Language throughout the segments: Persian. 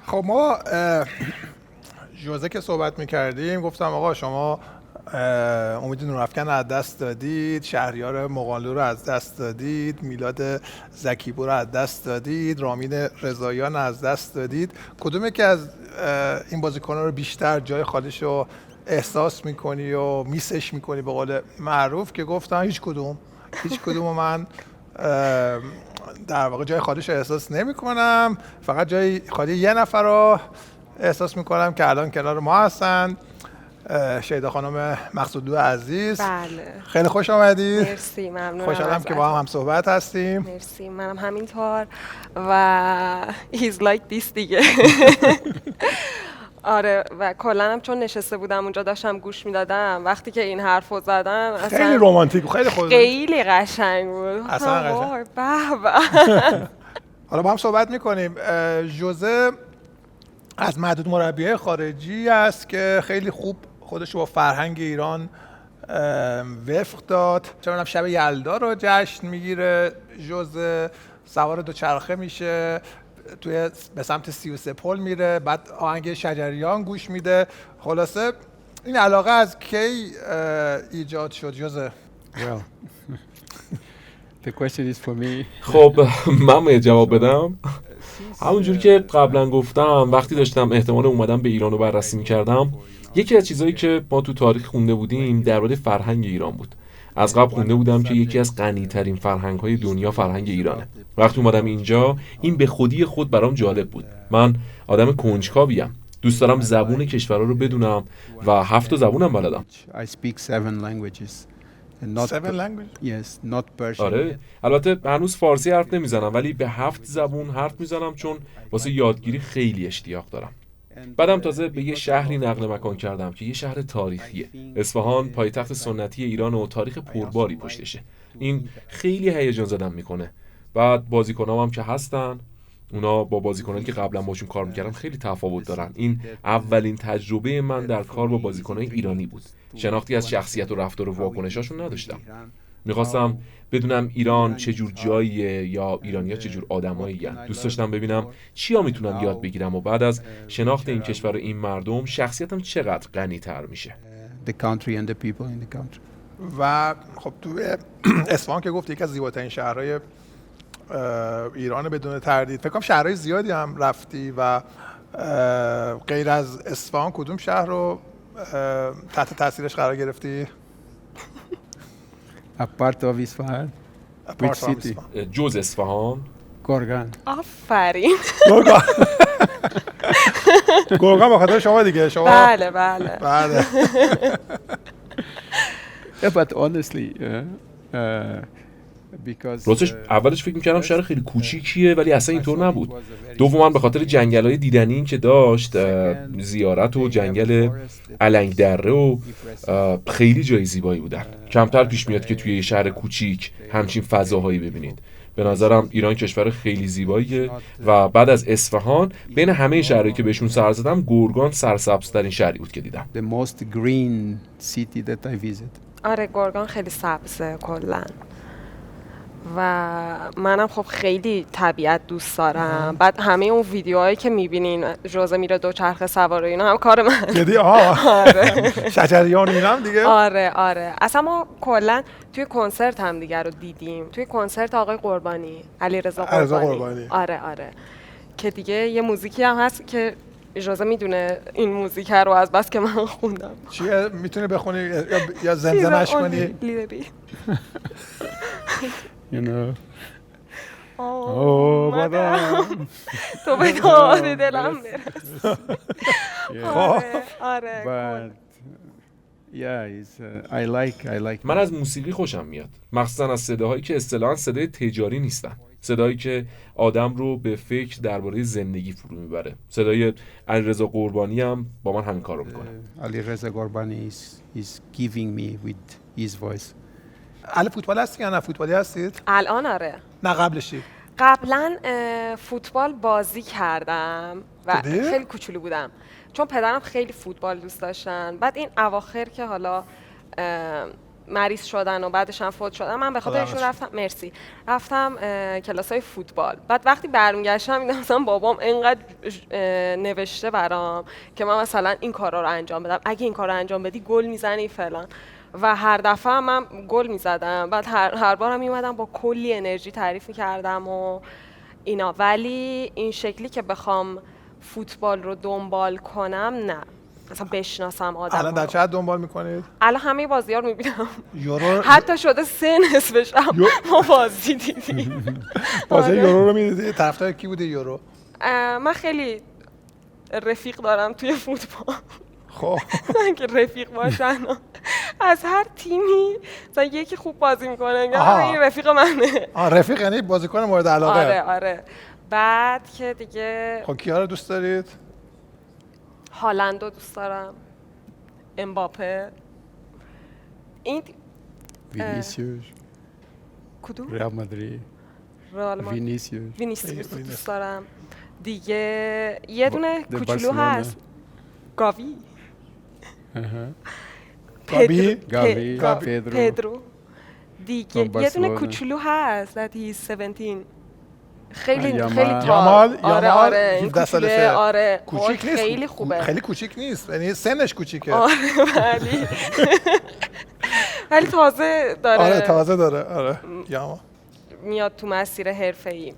خب ما جوزه که صحبت میکردیم گفتم آقا شما امید نورافکن از دست دادید، شهریار مقانلو رو از دست دادید، میلاد زکیپور رو از دست دادید، رامین رضاییان رو از دست دادید. کدوم که از این بازیکن‌ها رو بیشتر جای خالیش رو احساس میکنی و میسش میکنی به قول معروف؟ که گفتم هیچ کدوم من در واقع جای خالیش رو احساس نمی کنم، فقط جای خالی یه نفر رو احساس می کنم که الان کنار ما هستن، شیدا خانم مقصودلو عزیز. بله. خیلی خوش آمدید. مرسی، ممنونم. خوشحالم که با هم صحبت هستیم. مرسی، منم همینطور. و he's like this دیگه. آره و کلا هم چون نشسته بودم اونجا داشتم گوش میدادم، وقتی که این حرفو زدن اصلا خیلی رمانتیک و خیلی قشنگ بود. اصلا قشنگ. حالا با هم صحبت میکنیم. جوزه از معدود مربیای خارجی است که خیلی خوب خودش با فرهنگ ایران وفق داد. چون شب یلدا رو جشن میگیره، جوزه سوار دوچرخه میشه، به سمت 33 پل میره، بعد آهنگ شجریان گوش میده. خلاصه این علاقه از کی ایجاد شد جوزه؟ Well, the question is for me. خب من باید جواب بدم. همونجوری که قبلا گفتم وقتی داشتم احتمال اومدن به ایران رو بررسی میکردم، یکی از چیزایی که ما تو تاریخ خونده بودیم درباره فرهنگ ایران بود. از قبل خونده بودم که یکی از غنی‌ترین فرهنگ‌های دنیا فرهنگ ایرانه. وقتی اومدم اینجا این به خودی خود برام جالب بود. من آدم کنجکاویم، دوست دارم زبون کشورها رو بدونم و 7 زبونم بلدم. I speak 7 languages. And not 7 language? Yes, not Persian. آره، البته هنوز فارسی حرف نمیزنم ولی به 7 زبون حرف میزنم چون واسه یادگیری خیلی اشتیاق دارم. بعدم تازه به یه شهری نقل مکان کردم که یه شهر تاریخیه. اصفهان پایتخت سنتی ایران و تاریخ پرباری پشتشه. این خیلی هیجان زدم میکنه. بعد بازیکنام هم که هستن، اونا با بازیکنانی که قبلا باشون کار میکردم خیلی تفاوت دارن. این اولین تجربه من در کار با بازیکنای ایرانی بود. شناختی از شخصیت و رفتار و واکنشاشون نداشتم. میخواستم بدونم ایران چه جور جاییه یا ایرانی‌ها چه جور آدمایین. دوست داشتم ببینم چیا میتونم یاد بگیرم و بعد از شناخت این کشور و این مردم شخصیتم چقدر غنی‌تر میشه. The country and the people in the country. و خب تو اصفهان که گفت یکی از زیباترین شهرهای ایران بدون تردید، فکر کنم شهرهای زیادی هم رفتی و غیر از اصفهان کدوم شهر رو تحت تاثیرش قرار گرفتی؟ Apart of Isfahan, which city? جز اصفهان؟ گرگان. آفرین. گرگان به خاطر شما دیگه. شما بله. Yeah, but honestly, راستش اولش فکر می‌کردم شهر خیلی کوچیکیه ولی اصلا اینطور نبود. دوما به خاطر جنگل‌های دیدنی که داشت، زیارت و جنگل علنگ دره و خیلی جای زیبایی بودن. کمتر پیش میاد که توی یه شهر کوچیک همچین فضاهایی ببینید. به نظرم ایران کشور خیلی زیباییه و بعد از اصفهان بین همه شهرهایی که بهشون سر زدم گرگان سرسبزترین شهری بود که دیدم. The most green city that I visit. آره گرگان خیلی سبزه کلا و منم خب خیلی طبیعت دوست دارم. بعد همه اون ویدیوهایی که میبینین جوزه میره دوچرخه سوار و اینا هم کار من. دیدی؟ آره. شجریان اینم دیگه. آره اصلا ما کلا توی کنسرت هم دیگه رو دیدیم، توی کنسرت آقای قربانی، علیرضا قربانی. آره که دیگه یه موزیکی هم هست که اجازه میدونه این موزیک رو از بس که من خوندم. چیه میتونی بخونی یا زمزمش کنی؟ You know. تو به داد دلم برس. آره. But yeah, I like. من از موسیقی خوشم میاد، مخصوصا از صداهایی که اصطلاحاً صدای تجاری نیستن، صدایی که آدم رو به فکر درباره زندگی فرو میبره. صدای علیرضا قربانی هم با من همین کارو میکنه. علیرضا قربانی is giving me with his voice. اهل فوتبال هستی یا نه؟ فوتبالی هستید؟ الان آره. نه قبلشی؟ قبلا فوتبال بازی کردم و خیلی کوچولو بودم چون پدرم خیلی فوتبال دوست داشتن. بعد این اواخر که حالا مریض شدن و بعدش هم فوت شدن، من به خاطر ایشون رفتم کلاسای فوتبال. بعد وقتی برمیگشتم دیدم مثلا بابام اینقدر نوشته برام که من مثلا این کارا رو انجام بدم، اگه این کارا رو انجام بدی گل میزنی فلان، و هر دفعه من گل میزدم. بعد هر بارم میومدم با کلی انرژی تعریف میکردم و اینا. ولی این شکلی که بخوام فوتبال رو دنبال کنم نه، مثلا بشناسم آدم. الان در چه حد دنبال میکنید؟ الان همه بازی‌ها رو میبینم. یورو حتی شده 3 نصفش هم ما بازی دیدیم. بازی یورو رو میدیدی؟ طرفدار کی بوده یورو؟ من خیلی رفیق دارم توی فوتبال. خب من که رفیق باشن از هر تیمی مثلا یکی خوب بازی میکنه این رفیق منه. رفیق یعنی بازیکن مورد علاقه. آره. بعد که دیگه خب کیا رو دوست دارید؟ هالند رو دوست دارم، امباپه، این وینیسیوس، کدوم؟ رئال مادرید، وینیسیوس دوست دارم دیگه. یه دونه کوچولو هست، گاوی، پدرو دیگه. یه دونه کوچولو هست that he's 17 خیلی یامال. آره 17 سالشه. آره کوچیک نیست، خیلی خوبه، خیلی کوچیک نیست، یعنی سنش کوچیکه. آره ولی تازه داره. آره یامال میاد تو مسیر حرفه‌ای.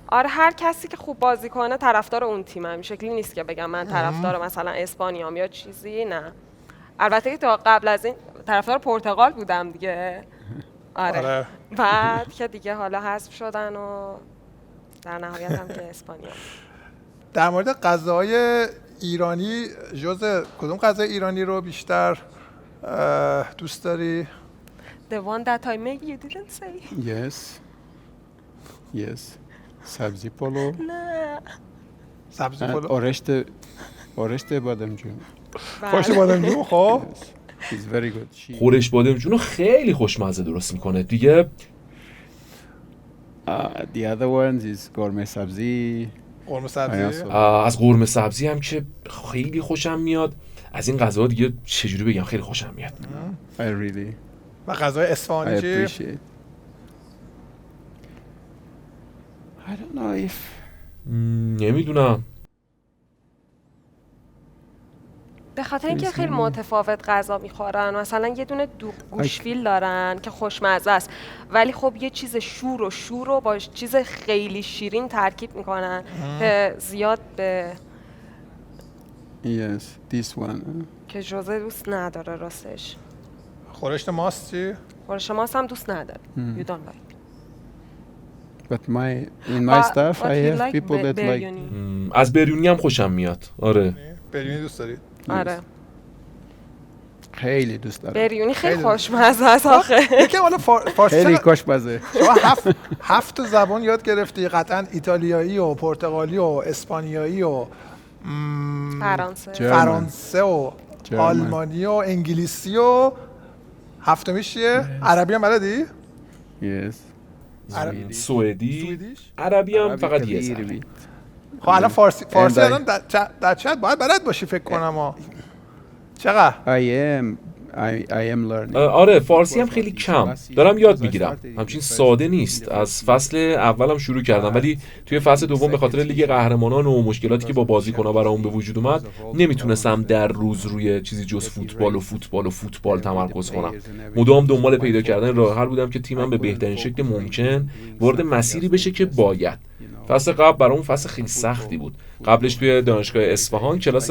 آره هر کسی که خوب بازی کنه طرفدار اون تیمم. این شکلی نیست که بگم من طرفدار مثلا اسپانیام یا چیزی، نه. البته که تا قبل از این طرفدار پرتغال بودم دیگه. آره. بعد که دیگه حالا حذف شدن و در نهایت هم که اسپانیا. در مورد غذاهای ایرانی، جز کدوم غذای ایرانی رو بیشتر دوست داری؟ The one that I make you didn't say. Yes. سبزی پلو. نه. سبزی پلو. آرشت بادمجون. خورش بادمجون. خب. It's very good. خورش بادمجون رو خیلی خوشمزه درست میکنه دیگه. The other ones is قرمه سبزی. از قرمه سبزی هم که خیلی خوشم میاد. از این غذاها دیگه چجوری بگم خیلی خوشم میاد. I really. و غذای اصفهانی چی؟ I don't know if. نمیدونم. به خاطر اینکه خیلی متفاوت غذا میخورن. مثلا یه دونه گوشتفیل دارن که خوشمزه است، ولی خب یه چیز شور رو با چیز خیلی شیرین ترکیب میکنن که زیاد به this one. که جوزه دوست نداره راستش. خورشت ماست چی؟ خورشت ماست هم دوست نداره. You don't like. But in my staff I have people that like. از بریونی هم خوشم میاد. آره. بریونی دوست دارید؟ آره. خیلی دوست دارم. بریونی خیلی خوشمزه است آخه. یکم حالا فارسی خیلی خوشمزه. شما 7 زبان یاد گرفتی قطعاً، ایتالیایی و پرتغالی و اسپانیایی و فرانسه و آلمانی و انگلیسی و هفتمیش چیه؟ عربی هم بلدی؟ Yes. سوئدی، عربی هم فقط یه ذره. خب الان فارسی الان در چت باید بلد باشی فکر کنم. چقدر؟ I am learning. آره فارسی هم خیلی کم دارم یاد میگیرم، همچین ساده نیست. از فصل اولم شروع کردم ولی توی فصل دوم به خاطر لیگ قهرمانان و مشکلاتی که با بازیکن‌ها برام به وجود اومد نمیتونستم در روز روی چیزی جز فوتبال تمرکز کنم. مدام دنبال پیدا کردن راه حل بودم که تیمم به بهترین شکل ممکن وارد مسیری بشه که باید. فصل قبل برام فصل خیلی سختی بود. قبلش توی دانشگاه اصفهان کلاس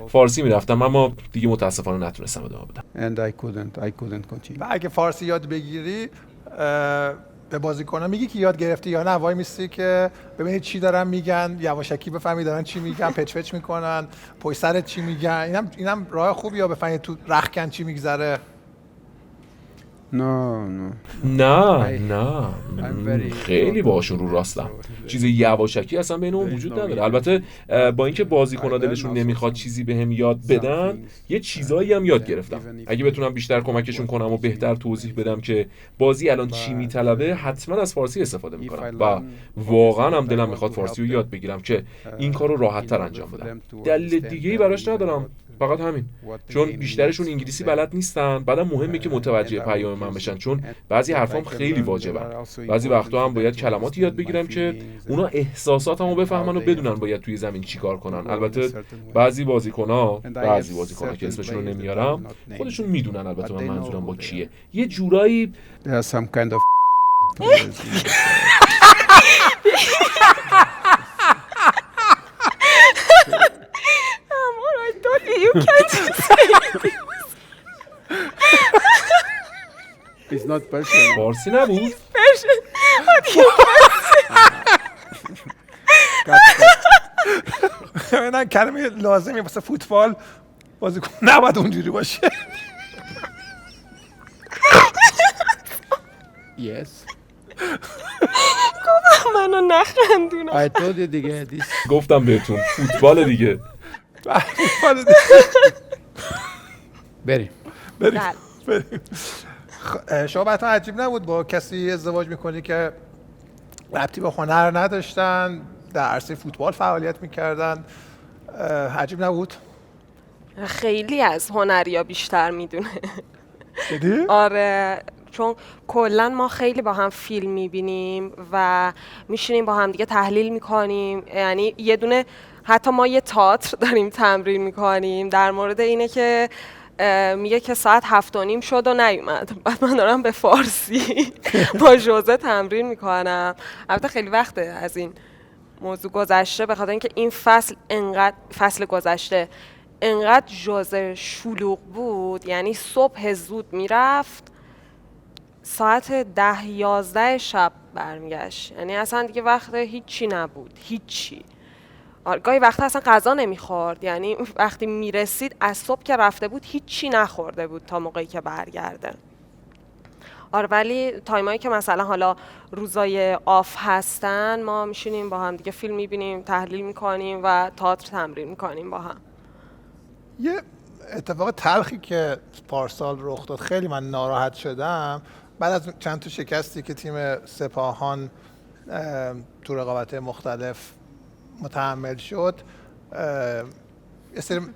فارسی میرفتم اما دیگه متاسفانه نتونستم ادامه بدم. And I couldn't continue. و اگه فارسی یاد بگیری به بازیکن‌ها میگی که یاد گرفتی یا نه؟ وای میستی که ببینید چی دارن میگن، یواشکی بفهمی دارن چی میگن، پچ میکنن، پشت سرت چی میگن. اینم راه خوبی یا بفهمی تو رختکن چی میگذره. نه خیلی باشون رو راستم. چیز یواشکی اصلا بین اون وجود نداره. البته با اینکه بازیکن‌ها دلشون نمیخواد چیزی بهم یاد بدن، یه چیزایی هم یاد گرفتم. اگه بتونم بیشتر کمکشون کنم و بهتر توضیح بدم که بازی الان چی میطلبه، حتما از فارسی استفاده میکنم و واقعا هم دلم میخواد فارسی رو یاد بگیرم که این کارو راحت‌تر انجام بدم. دلیل دیگه‌ای براش ندارم. فقط همین. چون بیشترشون انگلیسی بلد نیستن. بعدم مهمه که متوجه پیام من بشن، چون بعضی حرفام خیلی واجبن. بعضی وقتا هم باید کلماتی یاد بگیرم که اونا احساساتمو بفهمن و بدونن باید توی زمین چیکار کنن. البته بعضی بازیکن‌ها که اسمشون رو نمیارم خودشون میدونن البته من منظورم با کیه. یه جورایی some kind of I told you can't say it. It's not personal. فارسی نبود؟ نه کلمه لازمی واسه فوتبال بازیکن نباید اونجوری باشه. Yes. منو نخندونم. I told you دیگه. گفتم بهتون فوتبال دیگه. بریم. شما براتون عجیب نبود با کسی ازدواج میکنی که ربطی به هنر نداشتن، در عرصه فوتبال فعالیت میکردن؟ عجیب نبود؟ خیلی از هنریا بیشتر میدونه. جدی؟ آره، چون کلا ما خیلی با هم فیلم میبینیم و میشینیم با هم دیگه تحلیل میکنیم. یعنی یه دونه حتی ما یه تئاتر داریم تمرین میکنیم در مورد اینه که میگه که ساعت 7:30 شد و نیومد، بعد من دارم به فارسی با ژوزه تمرین میکنم. البته خیلی وقته از این موضوع گذشته، به خاطر اینکه این فصل گذشته انقدر ژوزه شلوغ بود، یعنی صبح زود میرفت ساعت 10-11 شب برمیگشت، یعنی اصلا دیگه وقت هیچی نبود، هیچی. گاهی وقتا اصلا غذا نمیخورد، یعنی وقتی میرسید از صبح که رفته بود هیچی نخورده بود تا موقعی که برگرده. آره، ولی تایمایی که مثلا حالا روزای آف هستن ما میشینیم با هم دیگه فیلم میبینیم، تحلیل میکنیم و تئاتر تمرین میکنیم با هم. یه اتفاق تلخی که پارسال رخ داد، خیلی من ناراحت شدم بعد از چند تا شکستی که تیم سپاهان تو رقابت مختلف متحمل شد.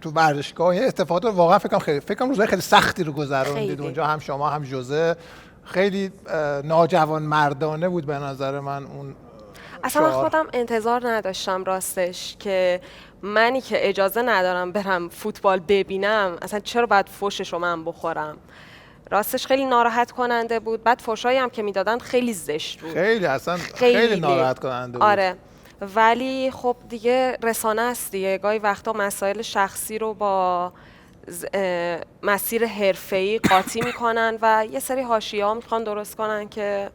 تو ورزشگاه یه اتفاقات رو واقعا فکر کنم روزای خیلی سختی رو گذروندید اونجا، هم شما هم ژوزه. خیلی ناجوان مردانه بود به نظر من اون اصلا من خودم انتظار نداشتم راستش که منی که اجازه ندارم برم فوتبال ببینم اصلا چرا باید فوشش رو من بخورم. راستش خیلی ناراحت کننده بود. بعد فوشایی هم که میدادن خیلی زشت بود، خیلی اصلا خیلی ناراحت کننده بود. آره، ولی خب دیگه رسانه است دیگه، گاهی وقتا مسائل شخصی رو با مسیر حرفه‌ای قاطی میکنن و یه سری حاشیه‌ها میخوان درست کنن که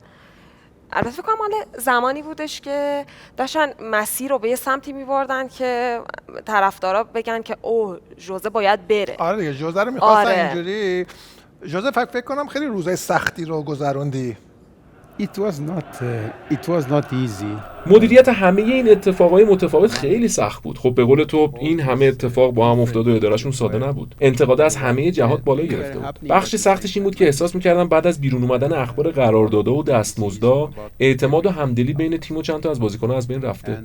البته فکر کنم مال زمانی بودش که داشتن مسیر رو به یه سمتی میبردن که طرفدارا بگن که اوه ژوزه باید بره. آره دیگه، ژوزه رو میخواستن اینجوری. ژوزه فکر کنم خیلی روزای سختی رو گذروندی. It was not easy. مدیریت همه این اتفاقای متفاوت خیلی سخت بود. خب به قول تو این همه اتفاق با هم افتاد و ادارهشون ساده نبود. انتقاد از همه جهات بالا گرفته بود. بخش سختش این بود که احساس می‌کردم بعد از بیرون اومدن اخبار قراردادها و دستمزدها، اعتماد و همدلی بین تیم و چند تا از بازیکن‌ها از بین رفته.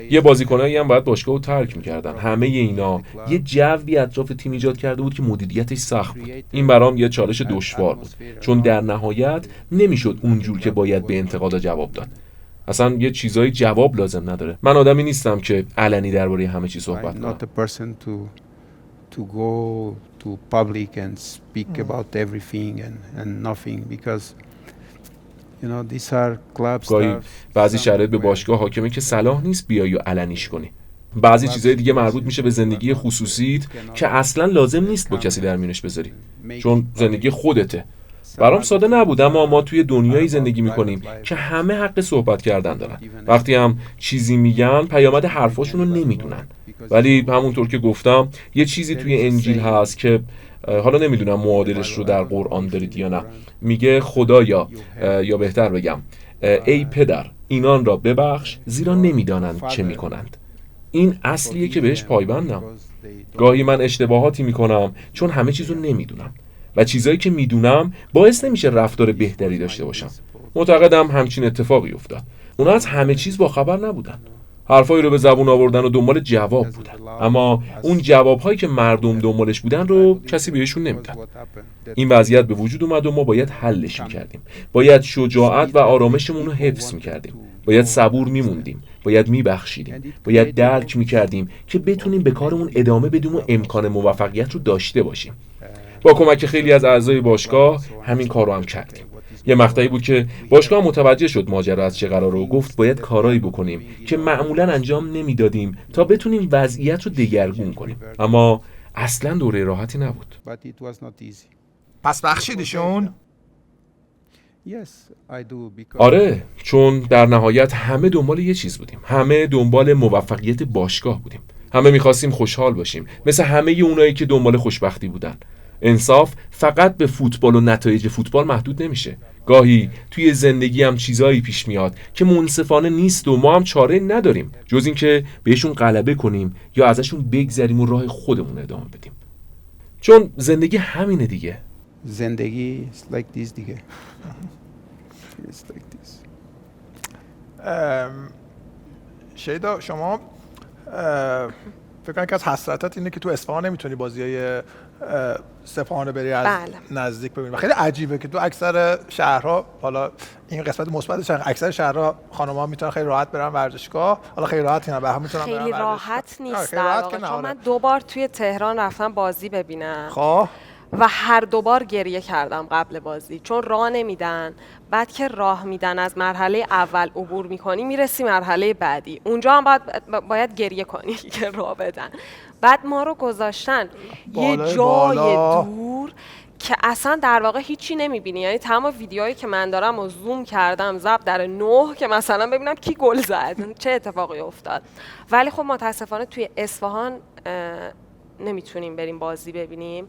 یه بازیکنایی هم باید باشگاهو ترک می‌کردن. همه اینا یه جوی اطراف تیم ایجاد کرده بود که مدیریتش سخت بود. این برام یه چالش دشوار بود، چون در نهایت نمیشد اونجور که باید به انتقادا جواب داد. اصلا یه چیزایی جواب لازم نداره. من آدمی نیستم که علنی درباره همه چی صحبت کنم. I'm not a person to go to public and speak about everything and nothing because you know these are clubs. گاهی بعضی شرایط به باشگاه حاکمه که صلاح نیست بیای و علنیش کنی. بعضی چیزای دیگه مربوط میشه به زندگی خصوصیت که اصلا لازم نیست با کسی در میونش بذاری، چون زندگی خودته. برام ساده نبود، اما ما توی دنیایی زندگی میکنیم که همه حق صحبت کردن دارن. وقتی هم چیزی میگن پیامد حرفاشون رو نمیدونن. ولی همونطور که گفتم یه چیزی توی انجیل هست که حالا نمیدونم معادلش رو در قرآن دارید یا نه. میگه خدایا، یا بهتر بگم ای پدر، اینان را ببخش زیرا نمیدانند چه میکنند. این اصلیه که بهش پایبندم. گاهی من اشتباهاتی میکنم چون همه چیزو نمیدونم و چیزایی که میدونم باعث نمیشه رفتار بهتری داشته باشم. معتقدم همچین اتفاقی افتاد. اونا از همه چیز با خبر نبودن. حرفایی رو به زبون آوردن و دنبال جواب بودن، اما اون جوابهایی که مردم دنبالش بودن رو کسی بهشون نمیداد. این وضعیت به وجود اومد و ما باید حلش میکردیم. باید شجاعت و آرامشمون رو حفظ میکردیم. باید صبور میموندیم. باید میبخشیدیم. باید درک میکردیم که بتونیم به کارمون ادامه بدیم و امکان موفقیت رو داشته باشیم. با کمک خیلی از اعضای باشگاه همین کار رو هم کردیم. یه مقطعی بود که باشگاه متوجه شد ماجرا از چه قراره و گفت باید کارایی بکنیم که معمولاً انجام نمیدادیم تا بتونیم وضعیت رو دگرگون کنیم. اما اصلاً دوره راحتی نبود. پس بخشیدیشون؟ آره، چون در نهایت همه دنبال یه چیز بودیم. همه دنبال موفقیت باشگاه بودیم. همه می‌خواستیم خوشحال باشیم، مثل همه اونایی که دنبال خوشبختی بودن. انصاف فقط به فوتبال و نتایج فوتبال محدود نمیشه. گاهی توی زندگی هم چیزایی پیش میاد که منصفانه نیست و ما هم چاره نداریم جز این که بهشون غلبه کنیم یا ازشون بگذریم و راه خودمون ادامه بدیم. چون زندگی همینه دیگه. زندگی is like this دیگه. It's like this. شیدا شما فکر کنم که از حسرتات اینه که تو اصفهان نمیتونی بازیای سپاهان رو بری از نزدیک ببینی. خیلی عجیبه که تو اکثر شهرها، حالا این قسمت مثبتش اکثر شهرها خانم‌ها میتونن خیلی راحت برن ورزشگاه. حالا خیلی راحت اینا به هم میتونن برن خیلی راحت نیست در واقع، چون من 2 بار توی تهران رفتم بازی ببینم. خب و هر 2 بار گریه کردم قبل بازی، چون راه نمیدن. بعد که راه میدن از مرحله اول عبور میکنی میرسی مرحله بعدی، اونجا هم باید گریه کنی که راه بدن. بعد ما رو گذاشتن یه جای دور که اصلا در واقع هیچی نمیبینی. یعنی تمام ویدیوهایی که من دارم و زوم کردم ضبط در 9 که مثلا ببینم کی گل زد، چه اتفاقی افتاد. ولی خب متاسفانه توی اصفهان نمیتونیم بریم بازی ببینیم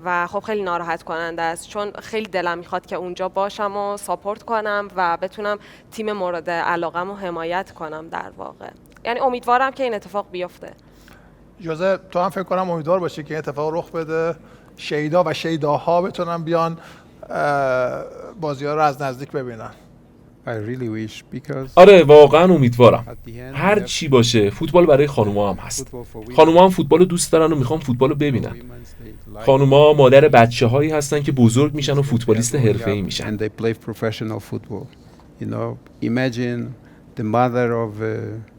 و خب خیلی ناراحت کننده است، چون خیلی دلم میخواد که اونجا باشم و ساپورت کنم و بتونم تیم مورد علاقم رو حمایت کنم در واقع. یعنی امیدوارم که این اتفاق بیفته. جوزه تو هم فکر کنم امیدوار باشی که این اتفاق رخ بده، شیدا و شیداها بتونن بیان بازی‌ها رو از نزدیک ببینن. آره واقعا امیدوارم. هر چی باشه فوتبال برای خانوما هم هست. خانوما هم فوتبال رو دوست دارن و میخوان فوتبال رو ببینن. خانوما مادر بچه‌هایی هستن که بزرگ میشن و فوتبالیست حرفه‌ای میشن. The mother of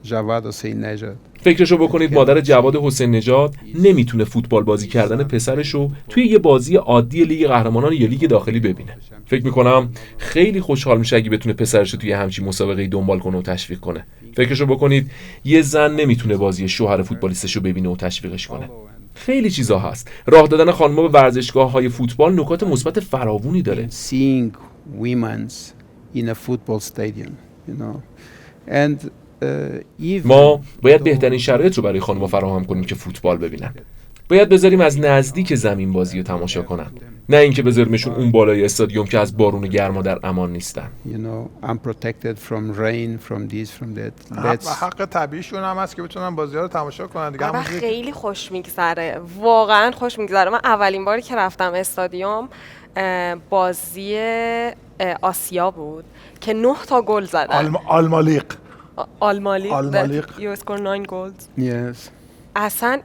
جواد حسین نژاد. فکرشو بکنید مادر جواد حسین نژاد نمیتونه فوتبال بازی کردن پسرشو توی یه بازی عادی لیگ قهرمانان یا لیگ داخلی ببینه. فکر میکنم خیلی خوشحال میشه اگه بتونه پسرشو توی همچین مسابقه‌ای دنبال کنه و تشویق کنه. فکرشو بکنید یه زن نمیتونه بازی شوهر فوتبالیستشو ببینه و تشویقش کنه. خیلی چیزا هست. راه دادن خانم‌ها به ورزشگاه‌های فوتبال نکات مثبت فراوانی داره. Seeing women in a football stadium, you know. ما باید بهترین شرایط رو برای خانم‌ها فراهم کنیم که فوتبال ببینن. باید بذاریم از نزدیک زمین بازی رو تماشا کنن، نه اینکه بذاریمشون اون بالای استادیوم که از بارون گرما در امان نیستن. و حق طبیعیشون هم هست که بتونن بازی‌ها رو تماشا کنن دیگه. خیلی خوش میگذره، واقعا خوش میگذره. من اولین باری که رفتم استادیوم بازی آسیا بود که 9 تا گل زدن. آلمالیق. You score 9 goals. Yes. اصلا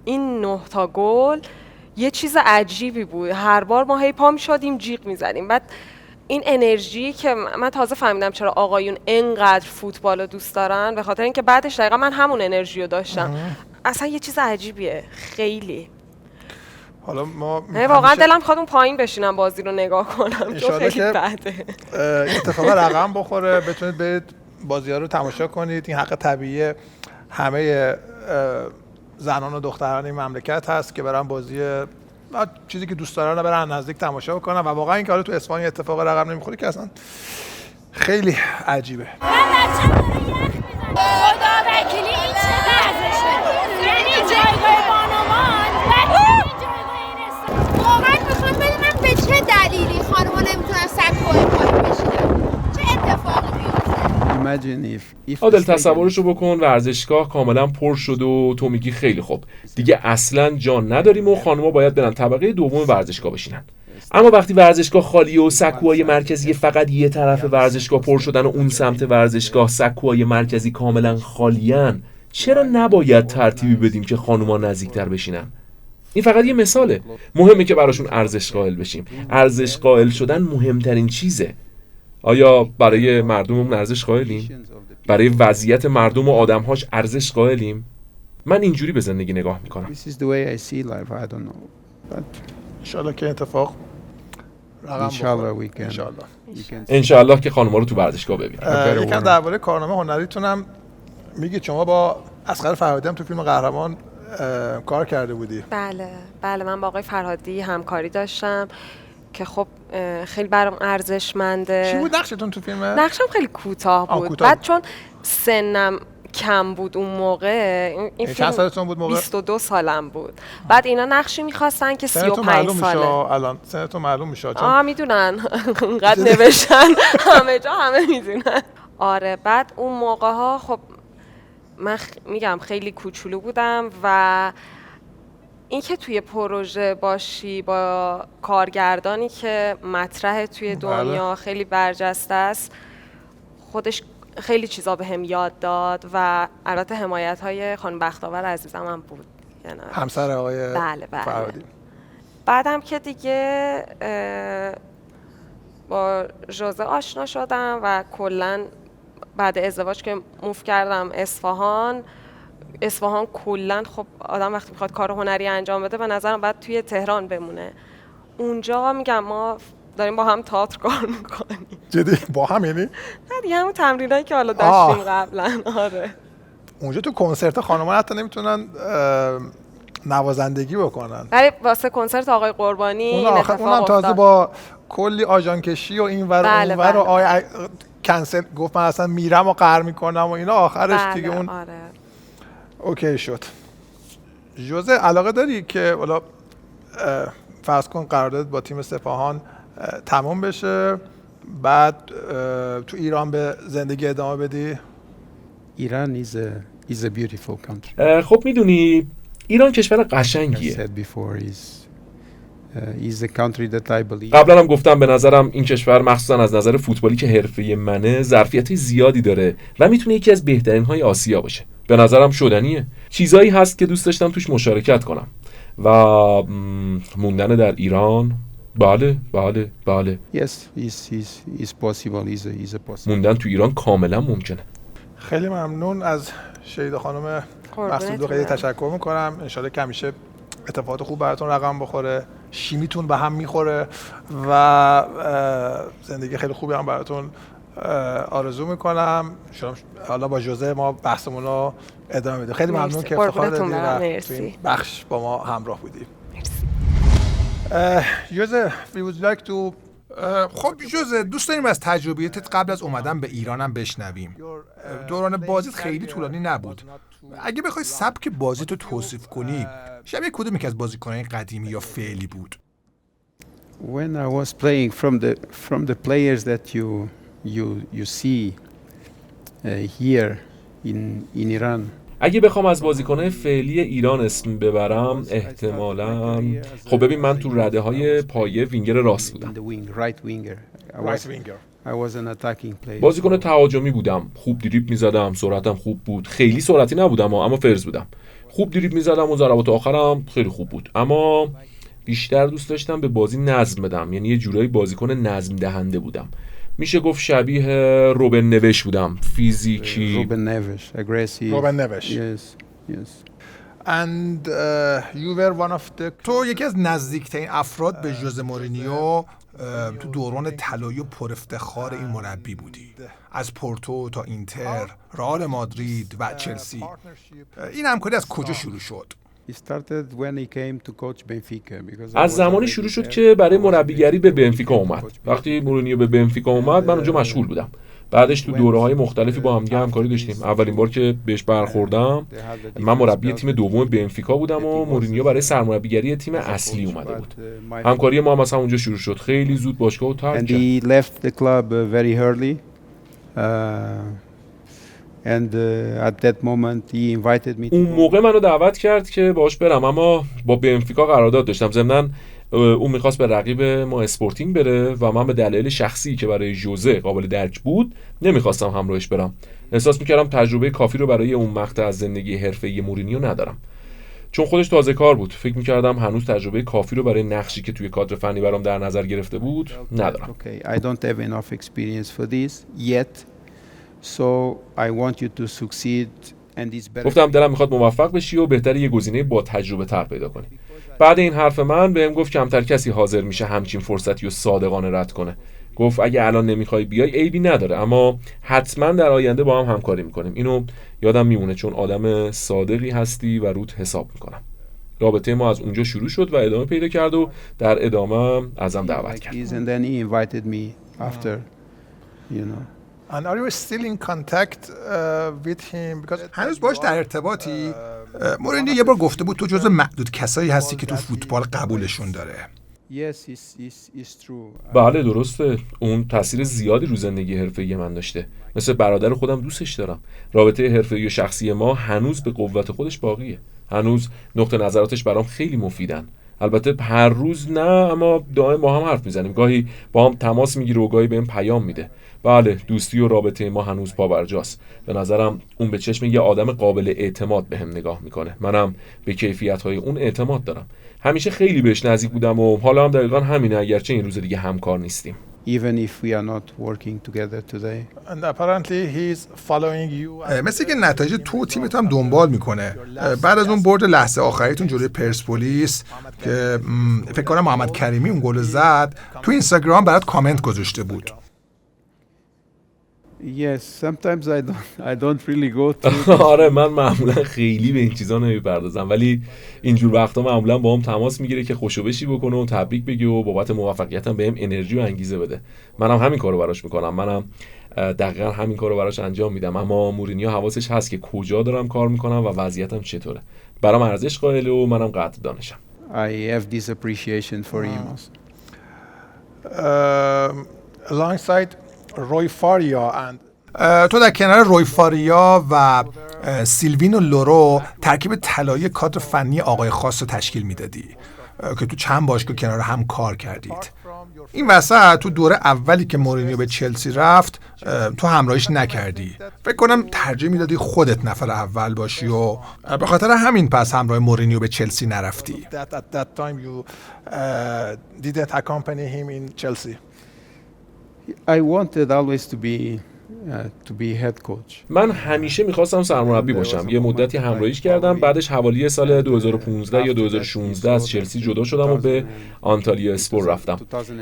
این 9 تا گل یه چیز عجیبی بود. هر بار ما هی پا می‌شدیم جیغ می‌زدیم. بعد این انرژی که من تازه فهمیدم چرا آقایون انقدر فوتبال رو دوست دارن، به خاطر اینکه بعدش دقیقا من همون انرژی رو داشتم. اصلا یه چیز عجیبیه خیلی. حالا ما واقعا دلم می‌خواد اون پایین بشینم بازی رو نگاه کنم، چون خیلی بده. اتفاق رقم بخوره بتونید برید بازی‌ها رو تماشا کنید. این حق طبیعی همه زنان و دختران این مملکت هست که برن بازی چیزی که دوست دارن برن نزدیک تماشا بکنن و واقعا این کارو تو اصفهان اتفاق رقم نمیخوره که اصلا خیلی عجیبه. خدا وکیلی این چه ورزشه؟ یعنی جایگاه بانوان واقعا میخوام بدونم به چه دلیلی خانم‌ها نمیتونن سکوهای پایین بشینن؟ چه اتفاقی میفته؟ عادل تصورشو بکن ورزشگاه کاملا پر شد و تو میگی خیلی خوب دیگه اصلا جان نداریم و خانم‌ها باید برن طبقه دوم ورزشگاه بشینن. اما وقتی ورزشگاه خالیه و سکوهای مرکزی فقط یه طرف ورزشگاه پر شدن و اون سمت ورزشگاه سکوهای مرکزی کاملا خالیان، چرا نباید ترتیبی بدیم که خانوما نزدیکتر بشینن؟ این فقط یه مثاله. مهمه که براشون ارزش قائل بشیم. ارزش قائل شدن مهمترین چیزه. آیا برای مردممون ارزش قائلیم؟ برای وضعیت مردم و آدم‌هاش ارزش قائلیم؟ من اینجوری به زندگی نگاه میکنم. انشالله که اتفاق رقم بخوره. انشالله که خانوما رو تو ورزشگاه ببینیم. یکم درباره کارنامه هنریتونم میگید. شما با اصغر فرهادی هم تو فیلم قهرمان کار کرده بودی؟ بله من با آقای فرهادی همکاری داشتم که خب خیلی برام ارزشمنده. چی بود نقشتون تو فیلم؟ نقشم خیلی کوتاه بود. بعد چون سنم کم بود اون موقع، این فیلم چند سالتون بود موقع؟ 22 سالم بود. بعد اینا نقشی می‌خواستن که 35 ساله. الان سنتون معلوم میشه. میدونن انقدر نوشتن همه جا همه میدونن. آره بعد اون موقع ها خب من میگم خیلی کوچولو بودم و اینکه توی پروژه باشی با کارگردانی که مطرح توی دنیا خیلی برجسته است، خودش خیلی چیزا بهم یاد داد و البته حمایت‌های خانم بختاور عزیزم هم بود. یعنی همسر آقای بله. فرهادی. بعدم که دیگه با ژوزه آشنا شدم و کلاً بعد ازدواج که موو کردم اصفهان کلاً خب آدم وقتی میخواد کار هنری انجام بده به نظرم باید توی تهران بمونه. اونجا میگم ما داریم با هم تئاتر کار میکنیم. جدی با هم یعنی؟ نه دیگه همون تمرینایی که حالا داشتیم قبلا. آره اونجا تو کنسرت خانم‌ها حتی نمیتونن نوازندگی بکنن. ولی واسه کنسرت آقای قربانی این اتفاق اونم تازه با کلی آژان کشی و این ور اونور و کنسل گفت من اصلا میرم و قهر میکنم و اینا، آخرش دیگه اون اوکی شد. ژوزه علاقه داری که والا فرض کن قرارداد با تیم سپاهان تموم بشه بعد تو ایران به زندگی ادامه بدی؟ ایران is a beautiful country. خب میدونی ایران کشور قشنگیه. قبلا هم گفتم به نظرم این کشور مخصوصا از نظر فوتبالی که حرفه منه ظرفیت زیادی داره و میتونه یکی از بهترین های آسیا باشه. به نظرم شدنیه. چیزایی هست که دوست داشتم توش مشارکت کنم و موندن در ایران بله. Yes, is possible. Is a possible. موندن تو ایران کاملا ممکنه. خیلی ممنون از شهیده خانم مقصود، خیلی تشکر میکنم. انشالله که همیشه اتفاقات خوب براتون رقم بخوره، شیمیتون به هم میخوره و زندگی خیلی خوبی هم براتون آرزو میکنم. حالا با ژوزه ما بحثمون رو ادامه میدیم. خیلی ممنون که افتخار دادی و تو این بخش با ما همراه بودی. ژوزه we would like to خب ژوزه دوست داریم از تجربیاتت قبل از اومدن به ایرانم بشنویم. دوران بازیت خیلی طولانی نبود. اگه بخوای سبک بازیتو توصیف کنی شبیه کدوم یکی از بازیکنان قدیمی یا فعلی بود؟ When I was playing from the players that you see here in Iran. اگه بخوام از بازیکن‌های فعلی ایران اسم ببرم احتمالاً خب ببین من تو رده‌های پایه وینگر راست بودم. بازیکن تهاجمی بودم. خوب دریبل می‌زدم، سرعتم خوب بود. خیلی سرعتی نبودم اما فرز بودم. خوب دریبل می‌زدم و ضربات آخرم خیلی خوب بود. اما بیشتر دوست داشتم به بازی نظم بدم. یعنی یه جورایی بازیکن نظم دهنده بودم. میشه گفت شبیه روبن نوش بودم. فیزیکی. روبن نوش. aggressive. روبن نوش. Yes. And you were one of the. تو یکی از نزدیکترین افراد به ژوزه مورینیو تو دوران طلایی و پر افتخار این مربی بودی. از پورتو تا اینتر، رئال مادرید و چلسی. این همکاری از کجا شروع شد؟ از زمانی شروع شد که برای مربیگری به بنفیکا اومد. وقتی مورینیو به بنفیکا اومد من اونجا مشغول بودم. بعدش تو دوره‌های مختلفی با هم همکاری داشتیم. اولین بار که بهش برخوردم من مربی تیم دوم بنفیکا بودم و مورینیو برای سرمربیگری تیم اصلی اومده بود. همکاری ما هم از اونجا شروع شد. خیلی زود باشگاهو ترک کرد. And at that moment he invited me. اون موقع منو دعوت کرد که باهاش برم اما با بنفیکا قرارداد داشتم. ضمناً اون میخواست به رقیب ما اسپورتینگ بره و من به دلایل شخصی که برای ژوزه قابل درک بود نمیخواستم همراهش برم. احساس میکردم تجربه کافی رو برای اون مقطع از زندگی حرفه‌ای مورینیو ندارم. چون خودش تازه کار بود، فکر میکردم هنوز تجربه کافی رو برای نقشی که توی کادر فنی برام در نظر گرفته بود ندارم. Okay, I don't have enough experience for this yet. So I want you to succeed and it's better. گفتم دلم میخواد موفق بشی و بهتره یه گزینه با تجربه تر پیدا کنی. بعد این حرف من بهم گفت کمتر کسی حاضر میشه همچین فرصتی رو صادقانه رد کنه. گفت اگه الان نمیخوای بیای عیبی نداره، اما حتما در آینده با هم همکاری میکنیم. اینو یادم میمونه چون آدم صادقی هستی و رود حساب میکنم. رابطه ما از اونجا شروع شد و ادامه پیدا کرد و در ادامه ازم دعوت کرد. And then he invited me after, you know. And are you still in contact with him? Because هنوز باش در ارتباطی؟ مورینیو یه بار گفته بود تو جزو معدود کسایی هستی که تو فوتبال قبولشون داره. Yes, it's true. بله درسته. اون تاثیر زیادی رو زندگی حرفه‌ای من داشته. مثل برادر خودم دوستش دارم. رابطه حرفه‌ای و شخصی ما هنوز به قوت خودش باقیه. هنوز نقطه نظراتش برام خیلی مفیدن. البته هر روز نه، اما دائم با هم حرف میزنیم. گاهی با هم تماس میگیره و گاهی بهم پیام میده. بله، دوستی و رابطه ما هنوز پابرجاست. به نظرم اون به چشم یه آدم قابل اعتماد بهم نگاه میکنه. منم به کیفیت‌های اون اعتماد دارم. همیشه خیلی بهش نزدیک بودم و حالا هم دقیقاً همینه، اگرچه این روز دیگه همکار نیستیم. Even if we are not working together today. And apparently he's following you. مثل که نتایج تو تیمت هم دنبال میکنه. بعد از اون برد لحظه آخریتون جلوی پرسپولیس که فکر کنم محمد کریمی اون گل زد، تو اینستاگرام برات کامنت گذاشته بود. Yes, sometimes I don't really go to. آره، من معمولا خیلی به این چیزا نمیپردازم، ولی اینجور وقتا معمولا با هم تماس میگیره که خوشوبشی بکنه و تبریک بگه و بابت موفقیتم بهم انرژی و انگیزه بده. منم همین کارو براش میکنم. منم دقیقاً همین کارو براش انجام میدم. اما مورینیو حواسش هست که کجا دارم کار میکنم و وضعیتم چطوره. برام ارزش قائله و منم قدر دانشم. I have this appreciation for him also. Alongside روی فاریا تو در کنار روی فاریا و سیلوینو لورو ترکیب طلایی کادر فنی آقای خاص رو تشکیل میدادی که تو چند باشگاه کنار هم کار کردید. این وسط تو دوره اولی که مورینیو به چلسی رفت تو همراهیش نکردی. فکر کنم ترجیح میدادی خودت نفر اول باشی و به خاطر همین پس همراه مورینیو به چلسی نرفتی. At that time you didn't accompany him in Chelsea. I wanted always to be head coach. من همیشه میخواستم سرمربی باشم. یه مدتی همراهیش کردم، بعدش حوالی سال 2015 یا 2016 از چلسی جدا شدم و به آنتالیا اسپور رفتم.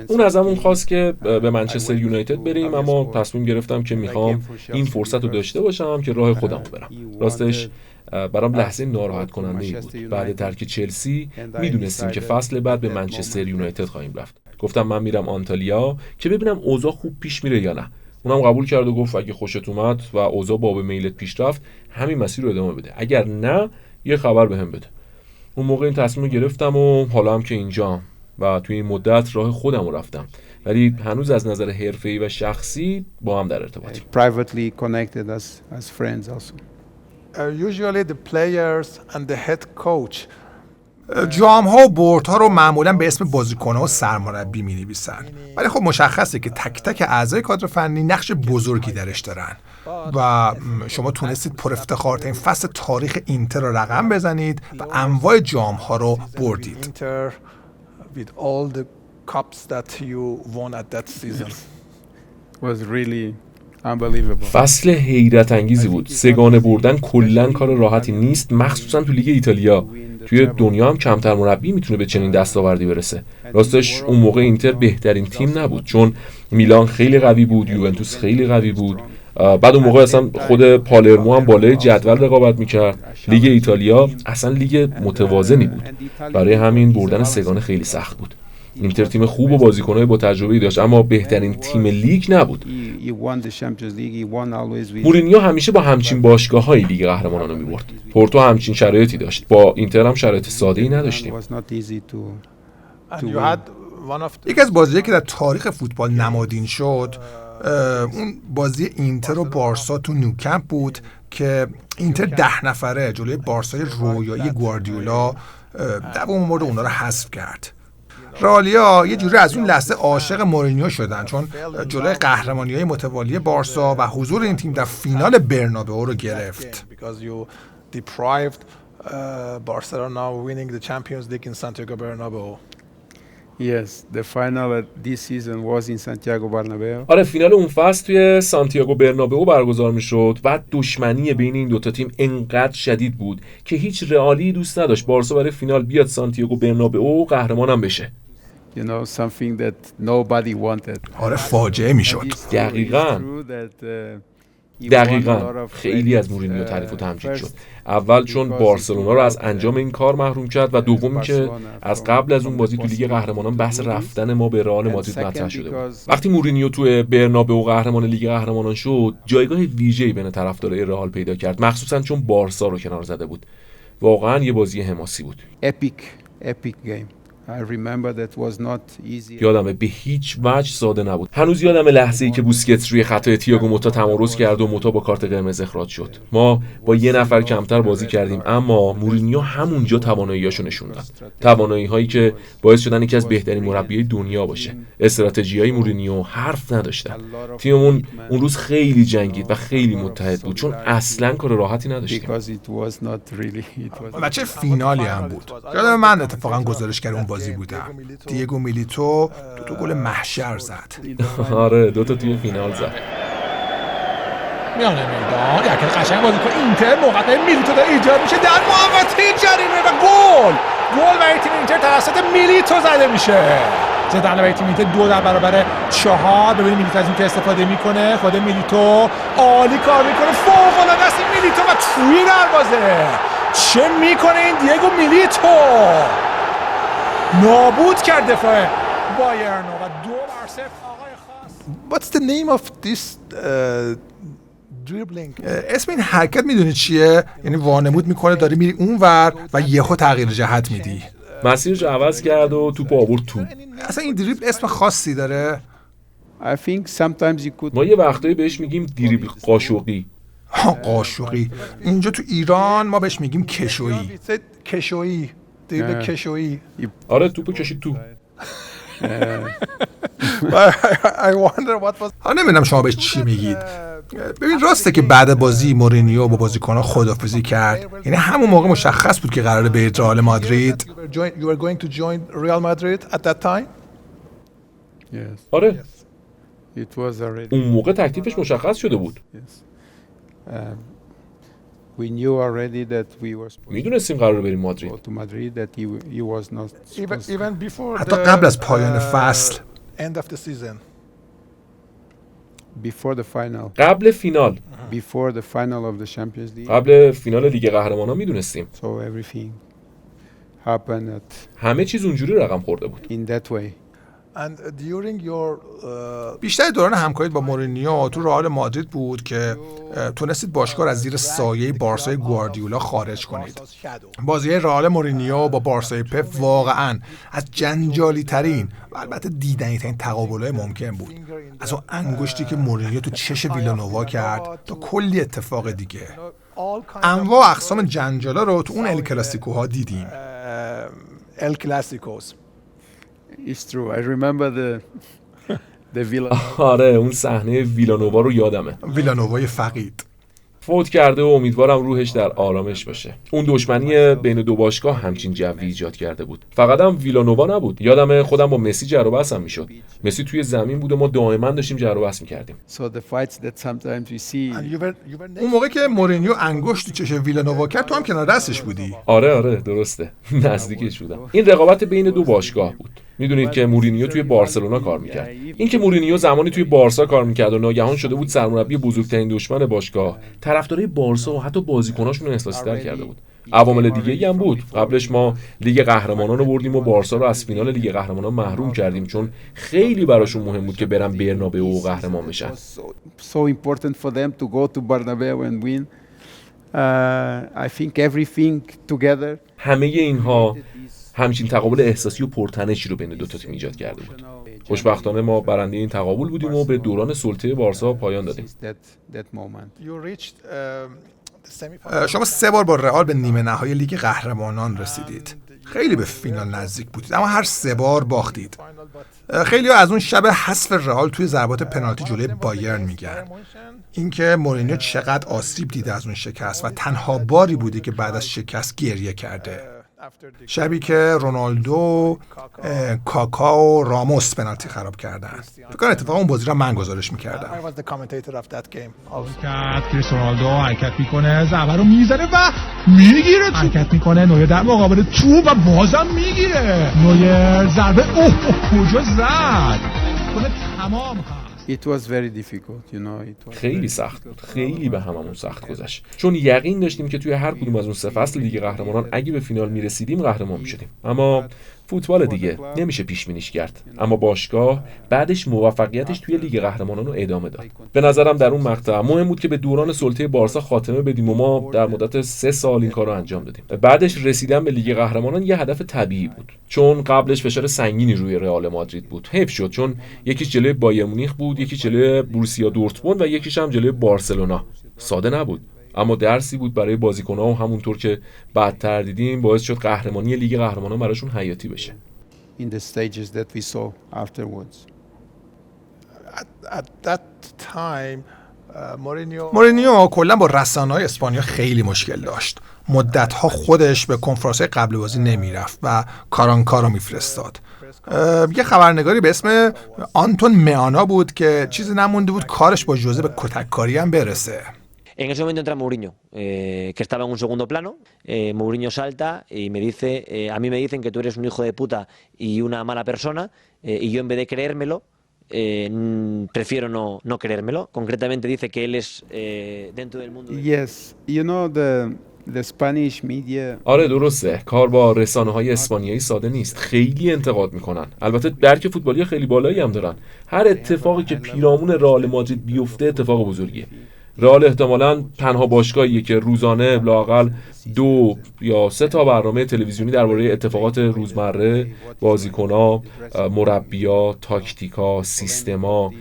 اون ازمون خواست که به منچستر یونایتد بریم، اما تصمیم گرفتم که میخوام این فرصت رو داشته باشم که راه خودم رو برم. راستش برام لحظه ناراحت کننده بود. بعد ترک چلسی میدونستیم که فصل بعد به منچستر یونایتد خواهیم رفت. گفتم من میرم آنتالیا که ببینم اوضاع خوب پیش میره یا نه. اونم قبول کرد و گفت اگه خوشت اومد و اوضاع باب میلت پیش رفت همین مسیر رو ادامه بده، اگر نه یه خبر بهم بده. اون موقع این تصمیم رو گرفتم و حالا هم که اینجام و توی این مدت راه خودم رو رفتم، ولی هنوز از نظر حرفه‌ای و شخصی با هم در ارتباطیم. Privately connected as friends also. Usually the players and the head coach جام ها و برد ها رو معمولا به اسم بازیکن‌ها و سرمربی می‌نویسن، ولی خب مشخصه که تک تک اعضای کادر فنی نقش بزرگی درش دارن و شما تونستید پر افتخارترین فصل تاریخ اینتر رو رقم بزنید و انواع جام ها رو بردید. With all the cups that you won at that season. Was really unbelievable. فصل حیرت انگیزی بود. سگانه بردن کلاً کار راحتی نیست، مخصوصاً تو لیگ ایتالیا. توی دنیا هم کمتر مربی میتونه به چنین دستاوردی برسه. راستش اون موقع اینتر بهترین تیم نبود، چون میلان خیلی قوی بود، یوونتوس خیلی قوی بود. بعد اون موقع اصلا خود پالرمو هم بالای جدول رقابت میکرد. لیگ ایتالیا اصلا لیگ متوازنی بود. برای همین بردن سگانه خیلی سخت بود. اینتر تیم خوب و بازیکن‌های با تجربه‌ای داشت، اما بهترین تیم لیگ نبود. مورینیو همیشه با همچین باشگاه‌های لیگ قهرمانان رو می‌برد. پورتو همچین شرایطی داشت. با اینتر هم شرایط ساده‌ای نداشتیم. یکی از بازی‌هایی که در تاریخ فوتبال نمادین شد، اون بازی اینتر و بارسا تو نیوکمپ بود که اینتر 10 نفره جلوی بارسای رویایی گواردیولا دوام مورد اونا رو حذف کرد. رئالیا یه جوری از اون لحظه عاشق مورینیو شدن، چون جلوی قهرمانی‌های متوالی بارسا و حضور این تیم در فینال برنابئو رو گرفت. Barcelona winning the Champions League in Santiago Bernabeu. Yes, the final this season was in Santiago Bernabeu. آره فینال اون فصل توی سانتیاگو برنابئو برگزار میشد. بعد دشمنی بین این دوتا تیم انقدر شدید بود که هیچ رئالی دوست نداشت بارسا برای فینال بیاد سانتیاگو برنابئو قهرمانم بشه. You know, something that nobody wanted. آره فاجعه میشد. دقیقاً خیلی از مورینیو تعریف و تمجید شد. اول چون بارسلونا رو از انجام این کار محروم کرد و دومی که از قبل از اون بازی تو لیگ قهرمانان بحث رفتن ما به رئال مادرید مطرح شده بود. وقتی مورینیو توی برنابئو قهرمان لیگ قهرمانان شد، جایگاه ویژه‌ای بین طرفدارای رئال پیدا کرد، مخصوصا چون بارسا رو کنار زده بود. واقعاً یه بازی حماسی بود. Epic game. I remember that was not easy. یادمه به هیچ وجه ساده نبود. هنوز یادم لحظه‌ای که بوسکتس روی خطای تییاگو موتا تمرکز کرد و موتا با کارت قرمز اخراج شد. ما با یه نفر کمتر بازی کردیم، اما مورینیو همونجا توانایی‌هاشو نشون داد. توانایی‌هایی که باعث شدن یکی از بهترین مربیای دنیا باشه. استراتژی‌های مورینیو حرف نداشتن. تیممون اون روز خیلی جنگید و خیلی متحد بود، چون اصلاً کار راحتی نداشتیم. و چه فینالی هم بود. یادم من اتفاقاً گزارشگر اون بازی بودم. دیگو میلیتو دو گل محشر زد. آره 2 تا توی فینال زد. میانه میدان یکی قشنگ بازیکن اینتر موقع میلیتو داره ایجاد میشه در محوطه جریمه و گل برای تیم اینتر توسط میلیتو زده میشه. زدن برای تیم اینتر 2 در برابر 4. ببینید میلیتو از این که استفاده میکنه. خود میلیتو عالی کار میکنه، فوق العاده است این میلیتو و توی دروازه چه میکنه این دیگو میلیتو، نابود کرد دفاع بایرن و 2-0 آقای خاص. What's the name of this dribbling؟ اسم این حرکت میدونی چیه؟ یعنی وانمود میکنه داری میری اونور و یهو تغییر جهت میدی. مسیرش عوض کرد و توپ آورد تو. اصلا این دریبل اسم خاصی داره؟ I think sometimes you could. ما یه وقتایی بهش میگیم دریبل قاشقی. قاشقی. اینجا تو ایران ما بهش میگیم کشویی. کشویی. دریبل کشویی. آره توپو کشید تو. I wonder what was. نمیدونم شما بهش چی میگید. ببین راسته که بعد بازی مورینیو با بازیکن‌ها خداحافظی کرد، یعنی همون موقع مشخص بود که قراره به رئال مادرید. You were going to join Real Madrid at that time? Yes. آره. It was already. اون موقع تکلیفش مشخص شده بود. Yes. We knew already that we were supposed میدونستیم قراره بریم مادرید. to Madrid that he was not Even before حتی قبل از پایان فصل. End of the season. before the final. قبل فینال. Before the final of the Champions League. قبل فینال لیگ قهرمانان میدونستیم. So everything happened همه چیز اونجوری رقم خورده بود. in that way. And during your بیشتر دوران همکاریت با مورینیو تو رئال مادرید بود که تونستید باشگاه از زیر سایه بارسای گواردیولا خارج کنید. بازی رئال مورینیو با بارسای پپ واقعاً از جنجالی ترین و البته دیدنی ترین تقابل‌های ممکن بود. از اون انگشتی که مورینیو تو چش ویلانووا کرد تا کلی اتفاق دیگه. انواع اقسام جنجالا رو تو اون ال کلاسیکوها دیدیم. ال کلاسیکوس. It's true. I remember the Villa. آره اون صحنه ویلانووا رو یادمه. ویلانووای فقید. فوت کرده و امیدوارم روحش در آرامش باشه. اون دشمنی بین دو باشگاه همچین جوی ایجاد کرده بود. فقط هم ویلانووا نبود. یادمه خودم با مسی جر و بحثم میشد. مسی توی زمین بود و ما دائما داشتیم جر و بحث میکردیم. So the fights that sometimes we see. اون موقع که مورینیو انگشت تو چش ویلانووا کرد تو هم کنار دستش بودی. آره درسته. نزدیکش بودم. این رقابت بین دو باشگاه بود. میدونید که مورینیو توی بارسلونا کار میکرد. این که مورینیو زمانی توی بارسا کار میکرد و ناگهان شده بود سرمربی بزرگترین دشمن باشگاه، طرفدارای بارسا و حتی بازیکناشون رو احساسی‌تر کرده بود. عوامل دیگه‌ای هم بود. قبلش ما لیگ قهرمانان رو بردیم و بارسا رو از فینال لیگ قهرمانان محروم کردیم چون خیلی براشون مهم بود که برن برنابئو و قهرمان بشن. So important for them to go to Bernabeu and win. I think everything together. همه اینها همچین تقابل احساسی و پرتنشی رو بین دو تا تیم ایجاد کرده بود. خوشبختانه ما برنده این تقابل بودیم و به دوران سلطه بارسا پایان دادیم. شما 3 بار با رئال به نیمه نهایی لیگ قهرمانان رسیدید. خیلی به فینال نزدیک بودید اما هر 3 بار باختید. خیلی ها از اون شب حذف رئال توی ضربات پنالتی جلوی بایرن میگن. اینکه مورینیو چقدر آسیب دیده از اون شکست و تنها باری بوده که بعد از شکست گریه کرده. شبی که رونالدو، کاکا و راموس پنالتی خراب کردن. فکر کنم اتفاقا اون بازی رو من گزارش می‌کردم. رونالدو حرکت میکنه، ضربه رو میزنه و میگیره. حرکت میکنه نویر در مقابل تو و بازم میگیره. نویر ضربه کجا زد؟ تمام هست. It was very difficult, you know. خیلی سخت بود. خیلی به هممون سخت گذشت. چون یقین داشتیم که توی هر کدوم از اون 3 فصل لیگ قهرمانان اگه به فینال میرسیدیم قهرمان میشدیم. اما فوتبال دیگه نمیشه پیش بینیش کرد. اما باشگاه بعدش موفقیتش توی لیگ قهرمانان رو ادامه داد. به نظرم در اون مقطع مهم بود که به دوران سلطه بارسا خاتمه بدیم و ما در مدت 3 سال این کارو انجام دادیم. بعدش رسیدن به لیگ قهرمانان یه هدف طبیعی بود. چون قبلش فشار سنگینی روی رئال مادرید بود. حیف شد چون یکیش جلوی بایر مونیخ بود، یکی جلوی بروسیا دورتموند و یکیش هم جلوی بارسلونا. ساده نبود. اما درسی بود برای بازیکن‌ها و همونطور که بعدتر دیدیم باعث شد قهرمانی لیگ قهرمانان براشون حیاتی بشه. In the stages that we saw afterwards. At that time مورینیو کلا با رسانه‌های اسپانیا خیلی مشکل داشت. مدت‌ها خودش به کنفرانس‌های قبل بازی نمیرفت و کارانکا رو میفرستاد. یه خبرنگاری به اسم آنتون میانا بود که چیزی نمونده بود کارش با ژوزه به کتککاری هم برسه. En ese momento entra Mourinho, que estaba en un segundo plano. Mourinho salta y me dice, a mí me dicen que tú eres un hijo de puta y una mala persona, y yo en vez de creérmelo, prefiero no creérmelo. Concretamente dice que él es dentro del mundo. Yes, you know the Spanish media. آره درسته. کار با رسانه‌های اسپانیایی ساده نیست. خیلی انتقاد میکنن. البته درک فوتبالی خیلی بالایی هم دارن. هر اتفاقی که پیرامون رئال مادرید بیفته اتفاق بزرگیه. رئال احتمالاً تنها باشگاهیه که روزانه لااقل 2 یا 3 تا برنامه تلویزیونی درباره اتفاقات روزمره، بازیکن‌ها، مربی‌ها، تاکتیکا، سیستما،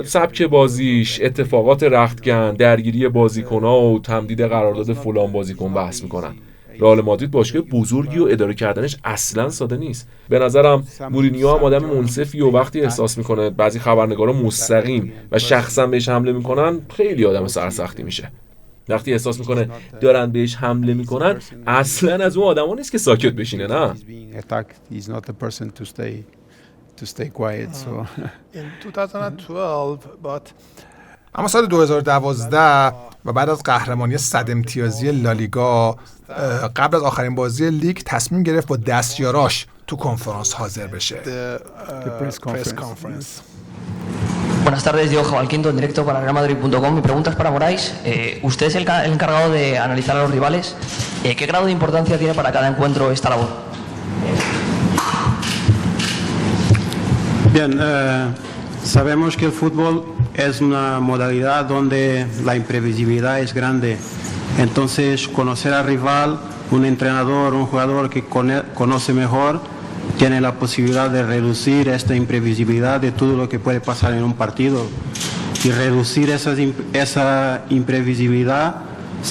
سبک بازیش، اتفاقات رختکن، درگیری بازیکن‌ها و تمدید قرارداد فلان بازیکن بحث می‌کنن. رئال مادرید باشگاه بزرگی و اداره کردنش اصلا ساده نیست. به نظرم مورینیو هم آدم منصفی و وقتی احساس میکنه بعضی خبرنگارا مستقیم و شخصا بهش حمله میکنن خیلی آدم سرسختی میشه. وقتی احساس میکنه دارن بهش حمله میکنن اصلا از اون آدما نیست که ساکت بشینه. نه. اما سال 2012 و بعد از قهرمانی 100 امتیازی لالیگا قبل از آخرین بازی لیگ تصمیم گرفت با دستیاراش تو کنفرانس حاضر بشه. پرس کانفرنس. Buenas tardes, Diego Jabalquinto, en directo para realmadrid.com. Mi pregunta es para Moraes. Usted es el encargado de analizar a los rivales. ¿Qué grado de importancia tiene para cada encuentro esta labor? Bien, sabemos que el fútbol es una modalidad donde la imprevisibilidad es grande. Entonces, conocer al rival, un entrenador, un jugador que conoce mejor, tiene la posibilidad de reducir esta imprevisibilidad de todo lo que puede pasar en un partido. Y reducir esa imprevisibilidad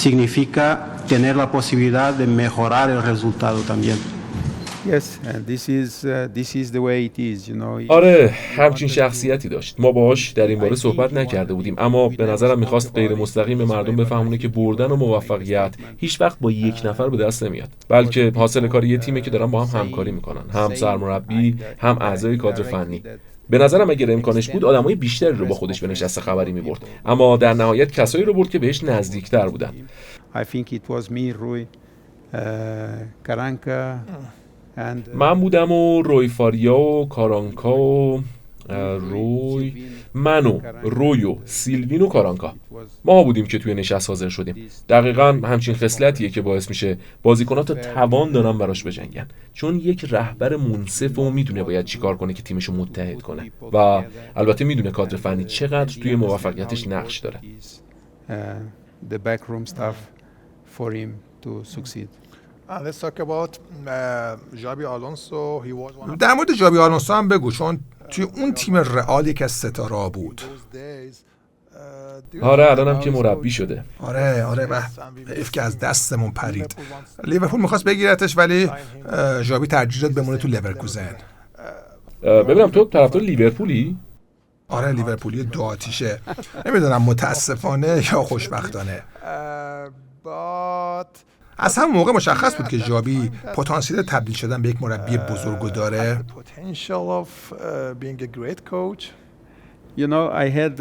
significa tener la posibilidad de mejorar el resultado también. Yes, and this is the way it is, you know. آره همچین شخصیتی داشت. ما باهاش در این باره صحبت نکرده بودیم اما به نظرم میخواست غیر مستقیم به مردم بفهمونه که بردن و موفقیت هیچ وقت با یک نفر به دست نمیاد، بلکه حاصل کار یه تیمه که دارن با هم همکاری میکنن، هم سرمربی هم اعضای کادر فنی. به نظرم اگر امکانش بود آدمای بیشتری رو با خودش به نشست خبری میبرد، اما در نهایت کسایی رو برد که بهش نزدیکتر بودن. I think it was me, Rui, Karanka. من بودم و روی فاریا و کارانکا و روی و سیلوین و کارانکا. ما بودیم که توی نشست حاضر شدیم. دقیقاً همچین خصلتیه که باعث میشه بازیکن‌ها تا توان دارن براش بجنگن، چون یک رهبر منصف و میدونه باید چیکار کنه که تیمشو متحد کنه و البته میدونه کادر فنی چقدر توی موفقیتش نقش داره. The backroom staff for him to succeed. Let's talk about Xabi Alonso. در مورد ژابی آلونسو هم بگو، چون توی اون تیم رئال یک از ستاره‌ها بود. آره الانم که مربی شده. آره به حیف که از دستمون پرید. لیورپول میخواست بگیرتش ولی ژاوی ترجیح داد بمونه تو لورکوزن. ببینم تو طرفدار لیورپولی؟ آره لیورپولی دو آتیشه. نمیدونم متاسفانه یا خوشبختانه. از همون موقع مشخص بود که ژاوی پتانسیل تبدیل شدن به یک مربی بزرگو داره. You know, I had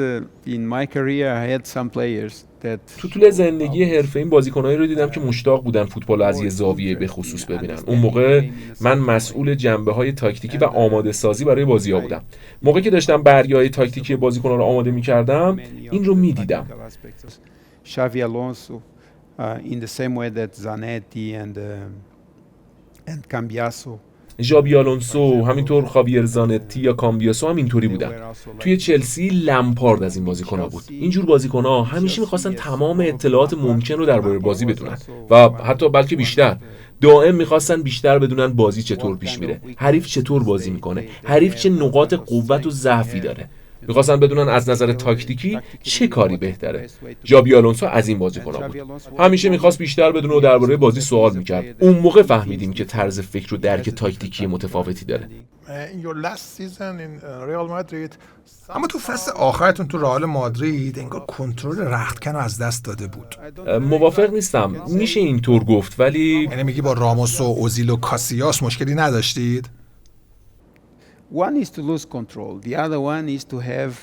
in my career I had some players that تو طول زندگی حرفه‌ایم بازیکنایی رو دیدم که مشتاق بودن فوتبال از یه زاویه به خصوص ببینن. اون موقع من مسئول جنبه‌های تاکتیکی و آماده سازی برای بازی‌ها بودم. موقعی که داشتم برگه‌های تاکتیکی بازیکن‌ها رو آماده می‌کردم، این رو می‌دیدم. Xavi Alonso in the same way that Zanetti and Cambiaso. ژابی آلونسو، همینطور خاویر زانتی یا کامبیاسو هم اینطوری بودن. توی چلسی لمپارد از این بازیکن‌ها بود. اینجور بازیکن‌ها همیشه می‌خواستن تمام اطلاعات ممکن رو درباره بازی بدونن و حتی بلکه بیشتر. دائم می‌خواستن بیشتر بدونن بازی چطور پیش میره، حریف چطور بازی می‌کنه، حریف چه نقاط قوت و ضعفی داره. می‌خواستن بدونن از نظر تاکتیکی چه کاری بهتره. ژابی آلونسو از این بازیکن‌ها بود. همیشه می‌خواست بیشتر بدونه و درباره بازی سوال می‌کرد. اون موقع فهمیدیم که طرز فکر و درک تاکتیکی متفاوتی داره. اما تو فصل آخرتون تو رئال مادرید انگار کنترل رختکن رو از دست داده بود. موافق نیستم. میشه اینطور گفت ولی یعنی میگی با راموس و اوزیل و کاسیاس مشکلی نداشتید؟ One is to lose control. The other one is to have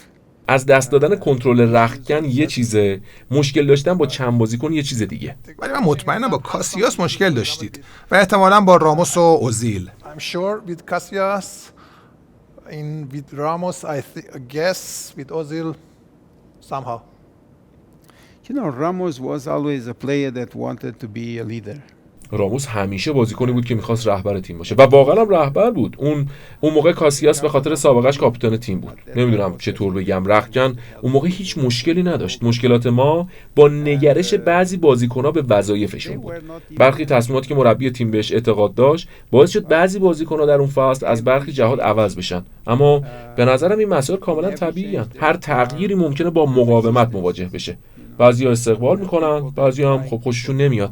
از دست دادن کنترل رختکن یه چیزه، مشکل داشتن با چند بازیکن یه چیز دیگه. ولی من مطمئنم با کاسیاس مشکل داشتید و احتمالاً با راموس و اوزیل. I'm sure with Casillas, with Ramos, I guess with Ozil somehow. You know, Ramos was always a player that wanted to be a leader. راموس همیشه بازیکنی بود که می‌خواست رهبر تیم باشه و واقعا هم رهبر بود. اون موقع کاسیاس به خاطر سابقه‌اش کاپیتان تیم بود. نمیدونم چطور بگم، رختکن اون موقع هیچ مشکلی نداشت. مشکلات ما با نگرش بعضی بازیکن‌ها به وظایفشون بود. برخی تصمیماتی که مربی تیم بهش اعتقاد داشت باعث شد بعضی بازیکن‌ها در اون فصل از برخی جهات عوض بشن. اما به نظرم این مسائل کاملا طبیعیه. هر تغییری ممکنه با مقاومت مواجه بشه. بعضی‌ها استقبال می‌کنن، بعضی‌ها هم خب خوششون نمیاد.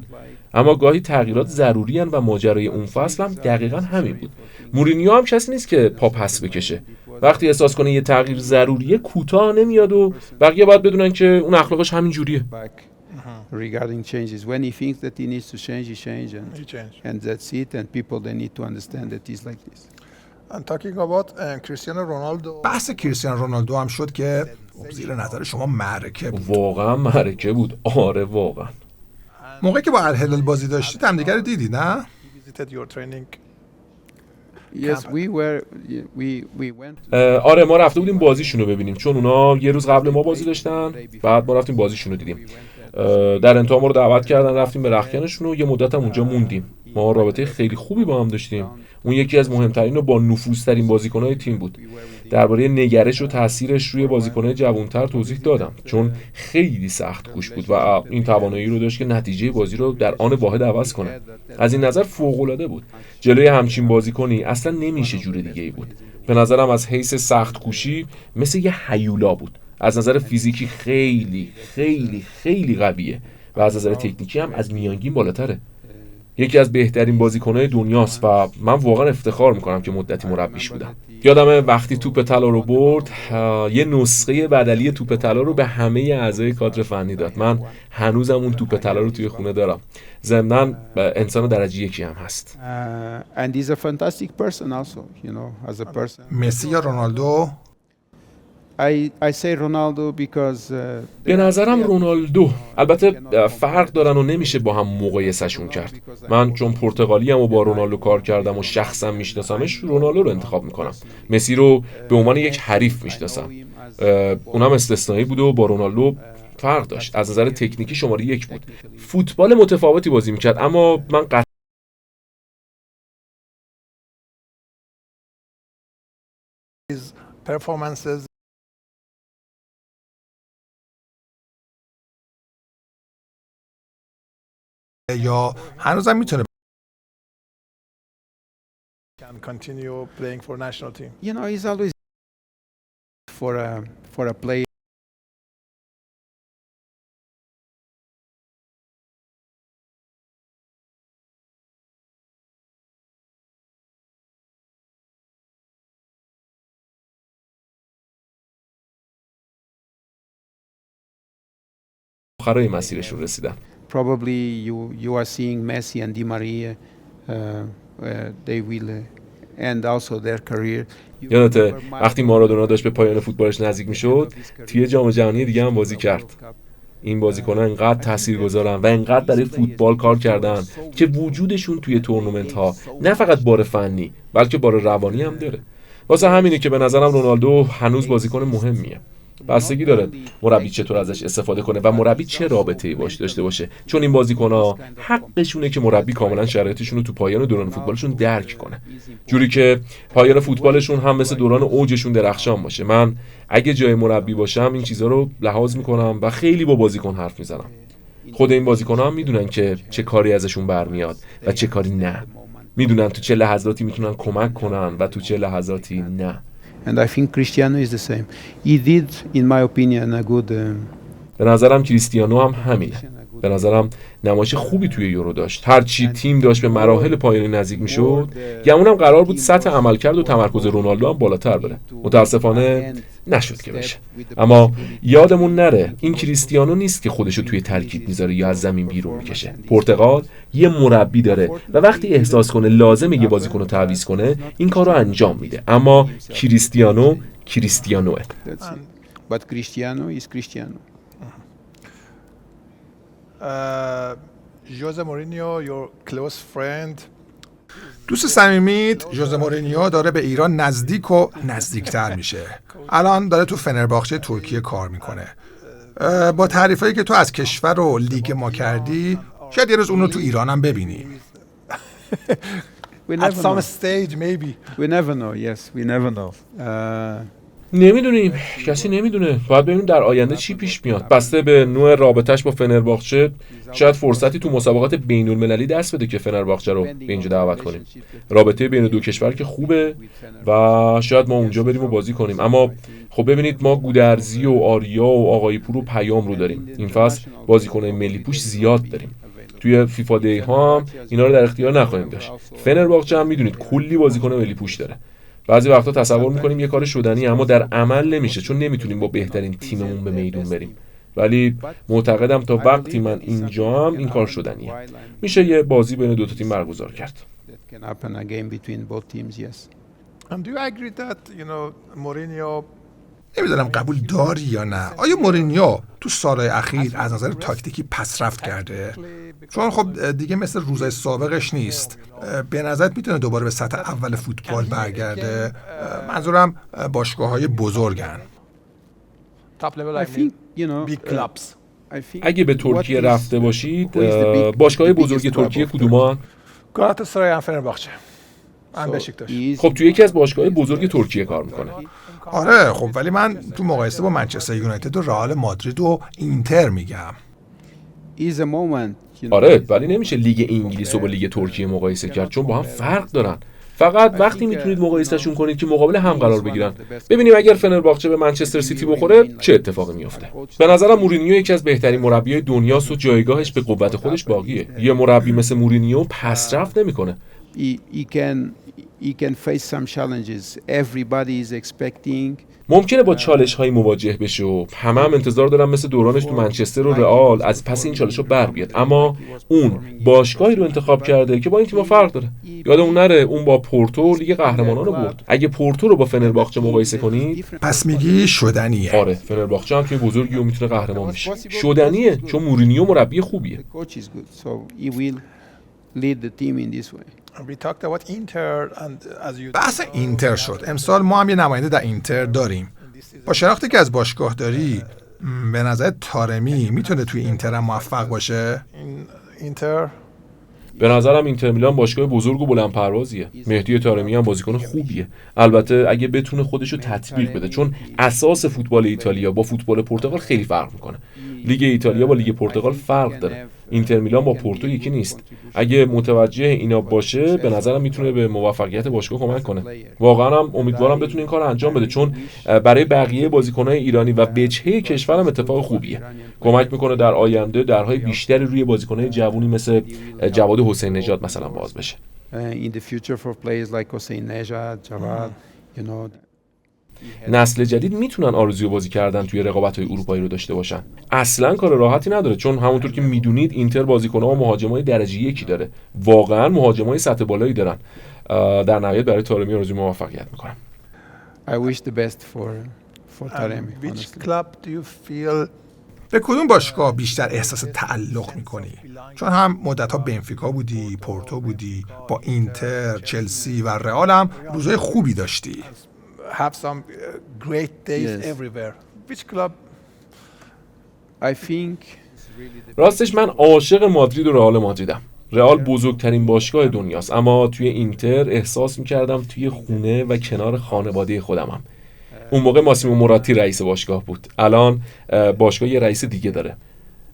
اما گاهی تغییرات ضروری هن و ماجرای اون فصل هم دقیقاً همین بود. مورینیو هم کسی نیست که پا پس بکشه. وقتی احساس کنه یه تغییر ضروریه کوتاه نمیاد و بقیه باید بدونن که اون اخلاقش همین جوریه. Regarding changes, when he thinks that he needs to change, he change and that's it. And people they need to understand that he's like this. And talking about Cristiano Ronaldo. بحث کریستیانو رونالدو هم شد که زیر نظر شما معرکه بود. واقعا معرکه بود. آره واقعا. موقعی که با الهلال بازی داشتید همدیگه رو دیدی نه؟ Yes, we went. آره ما رفته بودیم بازیشون رو ببینیم چون اونا یه روز قبل ما بازی داشتن، بعد ما رفتیم بازیشون رو دیدیم. در انتها ما رو دعوت کردن رفتیم به رختکنشون و یه مدت هم اونجا موندیم. ما رابطه خیلی خوبی با هم داشتیم. اون یکی از مهمترین و با نفوذترین بازیکن‌های تیم بود. درباره نگرش و تاثیرش روی بازیکن‌های جوان‌تر توضیح دادم چون خیلی سخت کوش بود و این توانایی رو داشت که نتیجه بازی رو در آن واحد عوض کنه. از این نظر فوق‌العاده بود. جلوی همچین بازیکنی اصلا نمیشه جور دیگه‌ای بود. به نظرم از حیث سخت کوشی مثل یه هیولا بود. از نظر فیزیکی خیلی خیلی خیلی قویه و از نظر تکنیکی هم از میانگین بالاتره. یکی از بهترین بازیکن‌های دنیاست و من واقعا افتخار میکنم که مدتی مربیش بودم. یادمه وقتی توپ طلا رو برد یه نسخه بدلی توپ طلا رو به همه اعضای کادر فنی داد. من هنوزم اون توپ طلا رو توی خونه دارم. ضمناً انسان درجه یکی هم هست. And he's a fantastic person also, you know, as a person. مسی یا رونالدو؟ I say Ronaldo because به نظرم رونالدو. البته فرق دارن و نمیشه با هم مقایسهشون کرد. من چون پرتغالی ام و با رونالدو کار کردم و شخصا میشناسمش رونالدو رو انتخاب میکنم. مسی رو به عنوان یک حریف میشناسم. اونم استثنایی بود و با رونالدو فرق داشت. از نظر تکنیکی شماره یک بود. فوتبال متفاوتی بازی میکرد اما من performances یا هنوزم میتونه can continue playing for national team. you know he's always for a player آخرای مسیرشون رسیدن. Probably you are seeing Messi and Di Maria, they will end also their career. یادته وقتی مارادونا داشت به پایان فوتبالش نزدیک میشد، توی جام جهانی دیگه هم بازی کرد. این بازیکنان انقدر تاثیرگذارن و انقدر برای فوتبال کار کردن که وجودشون توی تورنمنت ها نه فقط بار فنی بلکه بار روانی هم داره. واسه همینه که به نظرم رونالدو هنوز بازیکن مهمیه. بستگی داره مربی چطور ازش استفاده کنه و مربی چه رابطه‌ای باش داشته باشه، چون این بازیکن‌ها حقشونه که مربی کاملا شرایطشون رو تو پایان دوران فوتبالشون درک کنه، جوری که پایان فوتبالشون هم مثل دوران اوجشون درخشان باشه. من اگه جای مربی باشم این چیزا رو لحاظ میکنم و خیلی با بازیکن حرف میزنم. خود این بازیکن‌ها هم میدونن که چه کاری ازشون برمیاد و چه کاری نه. میدونن تو چه لحظاتی میتونن کمک کنن و تو چه لحظاتی نه. And I think Cristiano is the same. He did, in my opinion, a good. به نظرم کریستیانو هم همینه. به نظرم نمایش خوبی توی یورو داشت. هرچی تیم داشت به مراحل پایانی نزدیک میشد، گمونم قرار بود سطح عملکرد و تمرکز رونالدو هم بالاتر بره. متاسفانه نشد که بشه. اما یادمون نره این کریستیانو نیست که خودشو توی ترکیب میذاره یا از زمین بیرون میکشه. پرتغال یه مربی داره و وقتی احساس کنه لازمه یه بازیکن رو تعویض کنه این کار رو انجام میده. اما کریستیانوه. But Cristiano is Cristiano. ژوزه مورینیو your close friend. دوست صمیمیت ژوزه مورینیو داره به ایران نزدیک و نزدیکتر میشه. الان داره تو فنرباغچه ترکیه کار میکنه. با تعریفایی که تو از کشور و لیگ ما کردی شاید یه روز اون رو تو ایران هم ببینی. At some stage maybe. We never know. Yes, we never know. نمیدونیم، کسی نمیدونه. باید ببینیم در آینده چی پیش میاد. بسته به نوع رابطه‌اش با فنرباغچه شاید فرصتی تو مسابقات بین‌المللی دست بده که فنرباغچه رو به اینجا دعوت کنیم. رابطه بین دو کشور که خوبه و شاید ما اونجا بریم و بازی کنیم. اما خب ببینید ما گودرزی و آریا و آقای پور و پیام رو داریم. این فصل بازیکن‌های ملی پوش زیاد داریم. توی فیفا دی ها هم اینا رو در اختیار نخواهیم داشت. فنرباغچه هم میدونید کلی بازیکن ملی پوش داره. بعضی وقتا تصور میکنیم یه کار شدنی اما در عمل نمیشه، چون نمیتونیم با بهترین تیممون به میدون بریم. ولی معتقدم تا وقتی من اینجا هم این کار شدنیه. میشه یه بازی بین دو تا تیم برگزار کرد. Do you agree that Mourinho نمیدونم قبول داری یا نه؟ آیا مورینیو تو سالهای اخیر از نظر تاکتیکی پسرفت کرده؟ چون خب دیگه مثل روزای سابقش نیست. به نظرت میتونه دوباره به سطح اول فوتبال برگرده؟ منظورم باشگاه‌های بزرگن. اگه به ترکیه رفته باشید، باشگاه‌های بزرگ ترکیه کدومان؟ گالاتاسرای هم فنرباغچه. خب تو یکی از باشگاه‌های بزرگ ترکیه کار میکنه. آره خب ولی من تو مقایسه با منچستر یونایتد و رئال مادرید و اینتر میگم. آره ولی نمیشه لیگ انگلیس رو با لیگ ترکیه مقایسه کرد، چون با هم فرق دارن. فقط وقتی میتونید مقایسهشون کنید که مقابل هم قرار بگیرن. ببینیم اگر فنرباغچه به منچستر سیتی بخوره چه اتفاقی میفته. به نظرم مورینیو یکی از بهترین مربیای دنیاست و جایگاهش به قوت خودش باقیه. یه مربی مثل مورینیو پسرفت نمیکنه. He can face some challenges. Everybody is expecting. ممکنه با چالش هایی مواجه بشه و همه هم انتظار دارن مثل دورانش تو منچستر و رئال از پس این چالش ها بر بیاد. اما اون باشگاهی رو انتخاب کرده که با این تیم‌ها فرق داره. یادمون نره اون با پورتو لیگ قهرمانان رو برد. اگه پورتو رو با فنرباغچه مقایسه کنید پس میگی شدنیه. آره فنرباغچه هم تیم بزرگی و میتونه قهرمان بشه. شدنیه چون مورینیو مربی خوبیه. بحث اینتر شد. امسال ما هم یه نماینده در اینتر داریم. با شناختی که از باشگاه داری به نظر تارمی میتونه توی اینتر هم موفق باشه؟ اینتر به نظرم اینتر میلان باشگاه بزرگ و بلند پروازیه. مهدی طارمی هم بازیکن خوبیه، البته اگه بتونه خودشو تطبیق بده، چون اساس فوتبال ایتالیا با فوتبال پرتغال خیلی فرق میکنه. لیگ ایتالیا با لیگ پرتغال فرق داره. اینتر میلان با پورتو یکی نیست. اگه متوجه اینا باشه به نظرم میتونه به موفقیت باشگاه کمک کنه. واقعا هم امیدوارم بتونه این کارو انجام بده، چون برای بقیه بازیکن‌های ایرانی و وجهه کشورم اتفاق خوبیه. کمک میکنه در آینده درهای بیشتری روی بازیکن‌های جوونی مثل جواد حسین نژاد مثلا باز بشه. نسل جدید میتونن آرزوی بازی کردن توی رقابت‌های اروپایی رو داشته باشن. اصلا کار راحتی نداره، چون همونطور که میدونید اینتر بازیکن‌ها و مهاجمای درجه یکی داره. واقعا مهاجمای سطح بالایی دارن. در نهایت برای تارمی آرزوی موفقیت میکنم. I wish the best for Taremi. Which club do you feel به کدوم باشگاه بیشتر احساس تعلق میکنی؟ چون هم مدت‌ها بنفیکا بودی، پورتو بودی، با اینتر، چلسی و رئال هم روزهای خوبی داشتی. have some great days Yes. everywhere? Which club? I think راستش من عاشق مادرید و رئال مادریدم. رئال بزرگترین باشگاه دنیاست، اما توی اینتر احساس میکردم توی خونه و کنار خانواده خودمم. اون موقع ماسیمو موراتی رئیس باشگاه بود، الان باشگاه یه رئیس دیگه داره.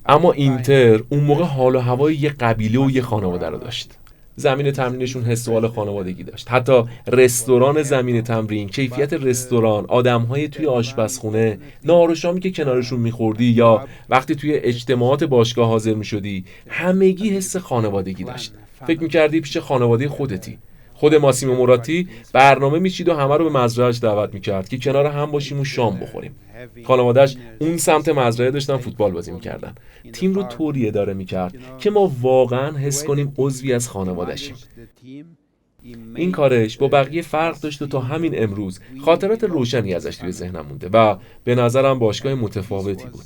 اما اینتر اون موقع حال و هوای یه قبیله و یه خانواده رو داشت. زمین تمرینشون حس و حال خانوادگی داشت. حتی رستوران زمین تمرین، کیفیت رستوران، آدم‌های توی آشپزخونه، نهار و شامی که کنارشون می‌خوردی یا وقتی توی اجتماعات باشگاه حاضر می‌شدی، همگی حس خانوادگی داشت. فکر می‌کردی پیش خانواده خودتی. خود ماسیمو موراتی برنامه میچید و همه رو به مزرعه‌اش دعوت می‌کرد که کنار هم باشیم و شام بخوریم. خانواده‌اش اون سمت مزرعه داشتن فوتبال بازی می‌کردن. تیم رو طوری اداره می‌کرد که ما واقعاً حس کنیم عضوی از خانواده‌شیم. این کارش با بقیه فرق داشت و تا همین امروز خاطرات روشنی ازش توی ذهنم مونده و به نظرم باشگاه متفاوتی بود.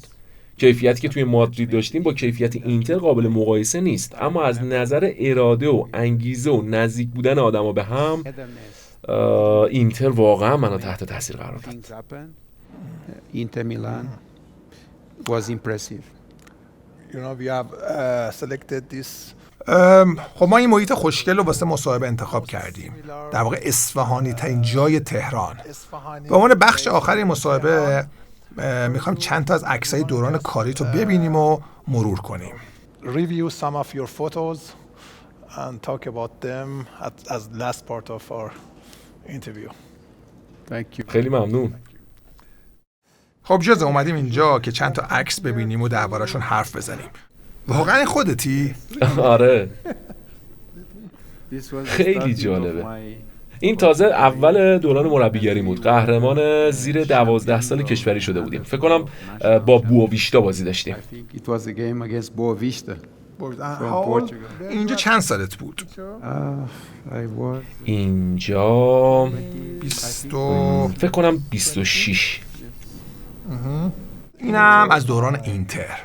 کیفیتی که توی مادرید داشتیم با کیفیت اینتر قابل مقایسه نیست، اما از نظر اراده و انگیزه و نزدیک بودن آدما به هم اینتر واقعا منو تحت تاثیر قرار داد. Inter Milan was impressive. You know, we have selected this. خب ما این محیط خوشگل رو واسه مصاحبه انتخاب کردیم. در واقع اصفهانی ترین جای تهران. به عنوان بخش آخر این مصاحبه میخوام چند تا از عکسای دوران کاریتو ببینیم و مرور کنیم. Review some of your photos and talk about them as last part of our interview. Thank you. خیلی ممنون. خب جزء اومدیم اینجا که چند تا عکس ببینیم و درباره‌شون حرف بزنیم. واقعا این خودتی؟ آره. خیلی جالبه. این تازه اول دوران مربیگری بود. قهرمان زیر 12 سال کشوری شده بودیم. فکر کنم با بوآویشتا بازی داشتیم. It was a game against Boavista. اینجا چند سالت بود؟ I was اینجا 20 فکر کنم 26. اینم از دوران اینتر.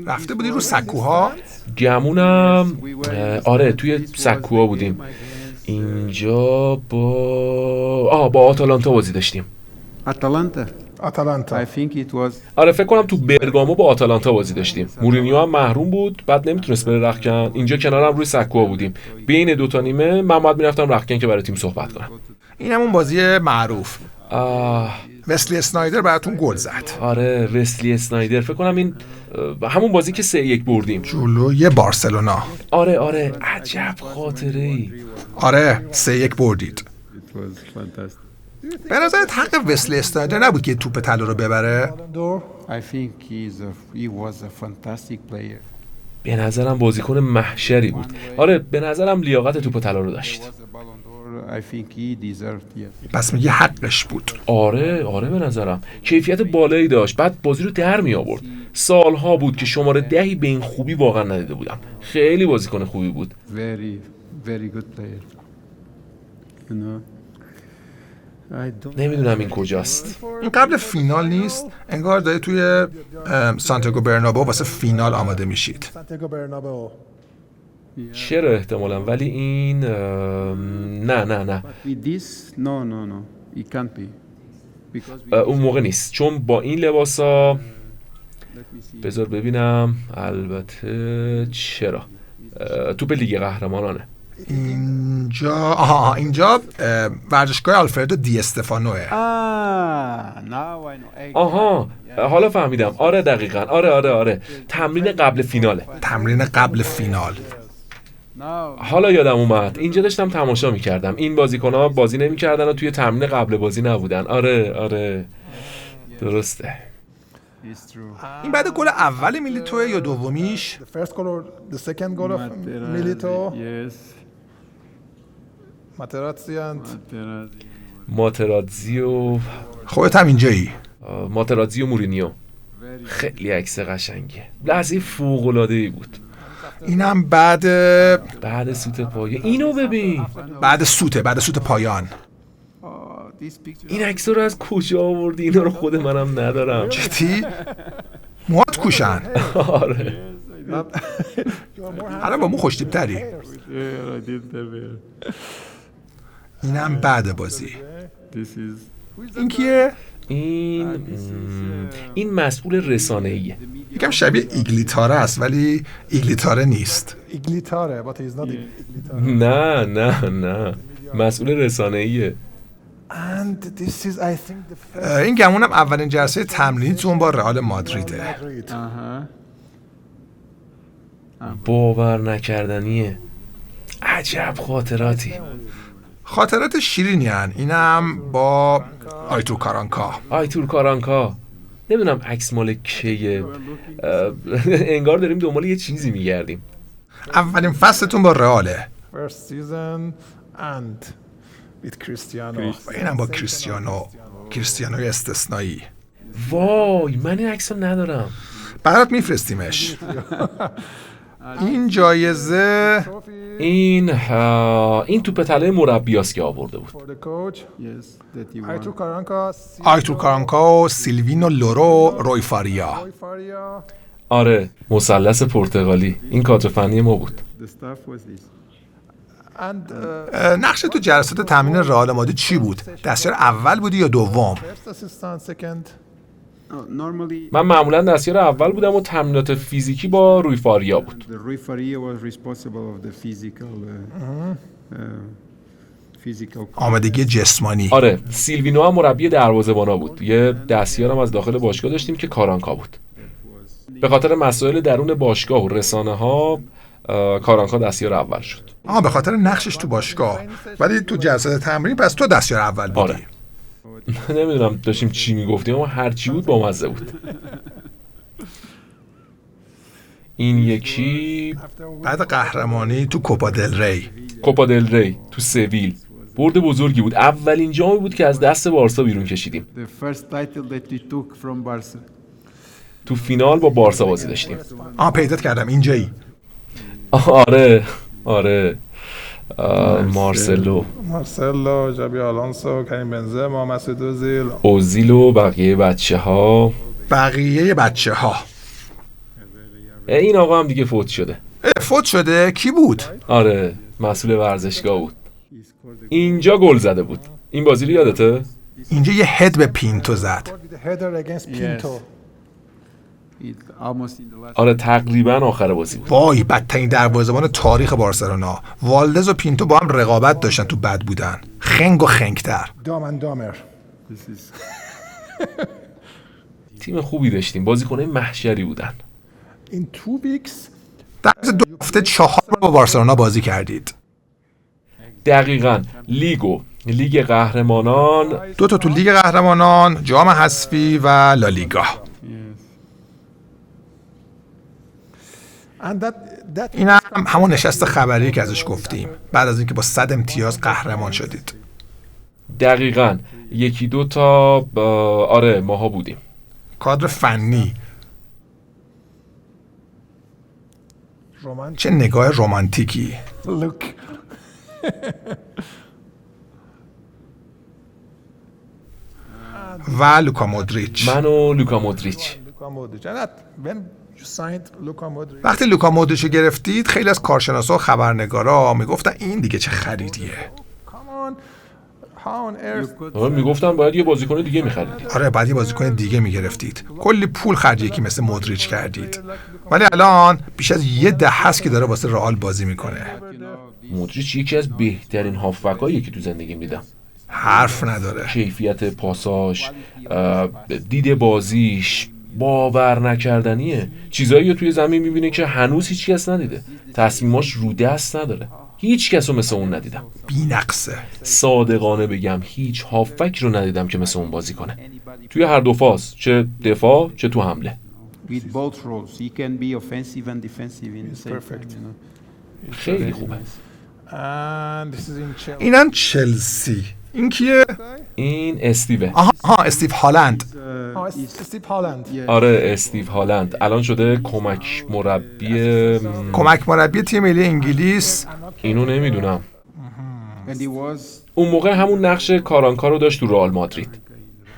رفته بودی رو سکوها؟ گمونم آره توی سکوها بودیم. اینجا با آتالانتا بازی داشتیم. Atalanta. آتالانتا. I think it was آره فکر کنم تو برگامو با آتالانتا بازی داشتیم. مورینیو هم محروم بود، بعد نمیتونست بره رختکن. اینجا کنارم روی سکوها بودیم. بین دو تا نیمه من باید میرفتم رختکن که برای تیم صحبت کنم. اینم اون بازی معروف. وسلی اسنایدر براتون گل زد. آره وسلی اسنایدر، فکر کنم این همون بازی که 3-1 بردیم جلوی بارسلونا. آره عجب خاطره‌ای. آره 3-1 بردید. it was fantastic. به نظرت حق وسلی اسنایدر نبود که توپ طلا رو ببره؟ I think he was a fantastic player. به نظرم بازیکن محشری بود. آره به نظرم لیاقت توپ طلا رو داشت. Was a Ballon d'Or. I think he deserved. Yes. پس میگه حقش بود. آره به نظرم کیفیت بالایی داشت، بعد بازی رو در می آورد. سالها بود که شماره 10 به این خوبی واقعا ندیده بودم. خیلی بازیکن خوبی بود. Very good player. You know. نمیدونم این کجاست. این قبل فینال نیست؟ انگار داره توی سانتیاگو برنابئو واسه فینال آماده میشید. چرا احتمالاً، ولی این نه With this, no. It can't be. Because اون موقع نیست، چون با این لباسا بذار ببینم. البته چرا توپ لیگ قهرمانانه. اینجا ورزشگاه آلفردو دی استفانوه. now I know. آها حالا فهمیدم. آره دقیقاً. آره تمرین قبل فیناله. تمرین قبل فینال. حالا یادم اومد اینجا داشتم تماشا میکردم. این بازیکن‌ها بازی نمی‌کردن و توی تمرین قبل بازی نبودن. آره درسته. It's true. این بعد گل اول میلیتو یا دومیش؟ The first goal or the second goal of Milito, Yes. Materazzi and Materazzi. ماتراتزی و خودت هم اینجایی؟ ماتراتزی و مورینیو. خیلی عکس قشنگه، لحظه فوق‌العاده‌ای بود. اینم بعد سوت پایان. اینو ببین، بعد سوت پایان. این عکس رو از کجا آوردی؟ اینا رو خود منم ندارم. جدی؟ موهات کوشن. آره. الان با مو خوشتیب تری. اینم بعد بازی. این کیه؟ این مسئول رسانه‌ایه. یکم شبیه ایگلیتاره است ولی ایگلیتاره نیست. ایگلیتاره but he's not نه مسئول رسانه‌ایه. این گمونم اولین جلسه تمرینیتون با رئال مادریده. باور نکردنیه. عجب خاطراتی. خاطرات شیرینی هن. اینم با آیتور کارانکا. نمیدونم عکس مال کیه. انگار داریم دنبال یه چیزی میگردیم. اولین فصلتون با رئاله. First season and with Cristiano. و اینم با کریستیانوی استثنایی. وای من این عکس رو ندارم. برات میفرستیمش. این جایزه این توپ طلای مربیاست که آورده بود. آیتور کارانکا و سیلوینو لورو روی فاریا. آره مثلث پرتغالی. این کادر فنی ما بود. نقش تو جلسات تمرین رئال مادرید چی بود؟ دستیار اول بودی یا دوم؟ من معمولا دستیار اول بودم و تمرینات فیزیکی با روی فاریا بود. آمادگی جسمانی. آره سیلوینو هم مربی دروازه‌بانا بود. یه دستیارم از داخل باشگاه داشتیم که کارانکا بود. به خاطر مسائل درون باشگاه و رسانه‌ها کارانکا دستیار اول شد. به خاطر نقشش تو باشگاه. ولی تو جلسات تمرین پس تو دستیار اول بودی. آره. نمیدونم داشتیم چی میگفتیم اما هر چی بود با مزه بود. این یکی بعد قهرمانی تو کوپا دل ری تو سویل برد بزرگی بود. اولین جامی بود که از دست بارسا بیرون کشیدیم. تو فینال با بارسا بازی داشتیم. پیدات کردم اینجایی. آره مارسلو، ژابی آلونسو، کریم بنزما، مسعود اوزیل و بقیه بچه ها. این آقا هم دیگه فوت شده. کی بود؟ آره مسئول ورزشگاه بود. اینجا گل زده بود. این بازی رو یادته؟ اینجا یه هد به پینتو زد. آره تقریبا آخر بازی بود. وای بدترین دروازه‌بان تاریخ بارسلونا. والدز و پینتو با هم رقابت داشتن تو بد بودن. خنگ و خنگتر. دامر. تیم خوبی داشتیم. بازیکنای محشری بودن. این 2 ویکس در 2 هفته 4 با بارسلونا بازی کردید. دقیقاً. لیگ قهرمانان، 2 تا تو لیگ قهرمانان، جام حذفی و لالیگا. این هم همون نشست خبری که ازش گفتیم بعد از اینکه با 100 امتیاز قهرمان شدید. دقیقاً. 1-2 تا آره ماها بودیم. کادر فنی. چه نگاه رمانتیکی. و لوکا مودریچ. من و لوکا مودریچ. وقتی لوکا مودریچو گرفتید خیلی از کارشناسا و خبرنگارا میگفتن این دیگه چه خریدیه. میگفتن باید یه بازیکن دیگه می‌خریدید. آره باید یه بازیکن دیگه می‌گرفتید. کلی پول خرج یکی مثل مودریچ کردید. ولی الان بیش از 10 هست که داره واسه رئال بازی میکنه. مودریچ یکی از بهترین هافبک‌هایی که تو زندگیم دیدم. حرف نداره. کیفیت پاساش، دید بازیش باور نکردنیه. چیزایی رو توی زمین می‌بینه که هنوز هیچ کس ندیده. تصمیماش رو دست نداره. هیچ کس رو مثل اون ندیدم. بی‌نقصه. صادقانه بگم هیچ هافبک رو ندیدم که مثل اون بازی کنه. توی هر دو فاز، چه دفاع چه تو حمله. خیلی خوبه. اینم چلسی. این کیه؟ این استیوه. آها استیو هالند. استیو هالند. آره استیو هالند الان شده کمک مربی تیم ملی انگلیس. اینو نمیدونم. اون موقع همون نقش کارانکا رو داشت تو رئال مادرید.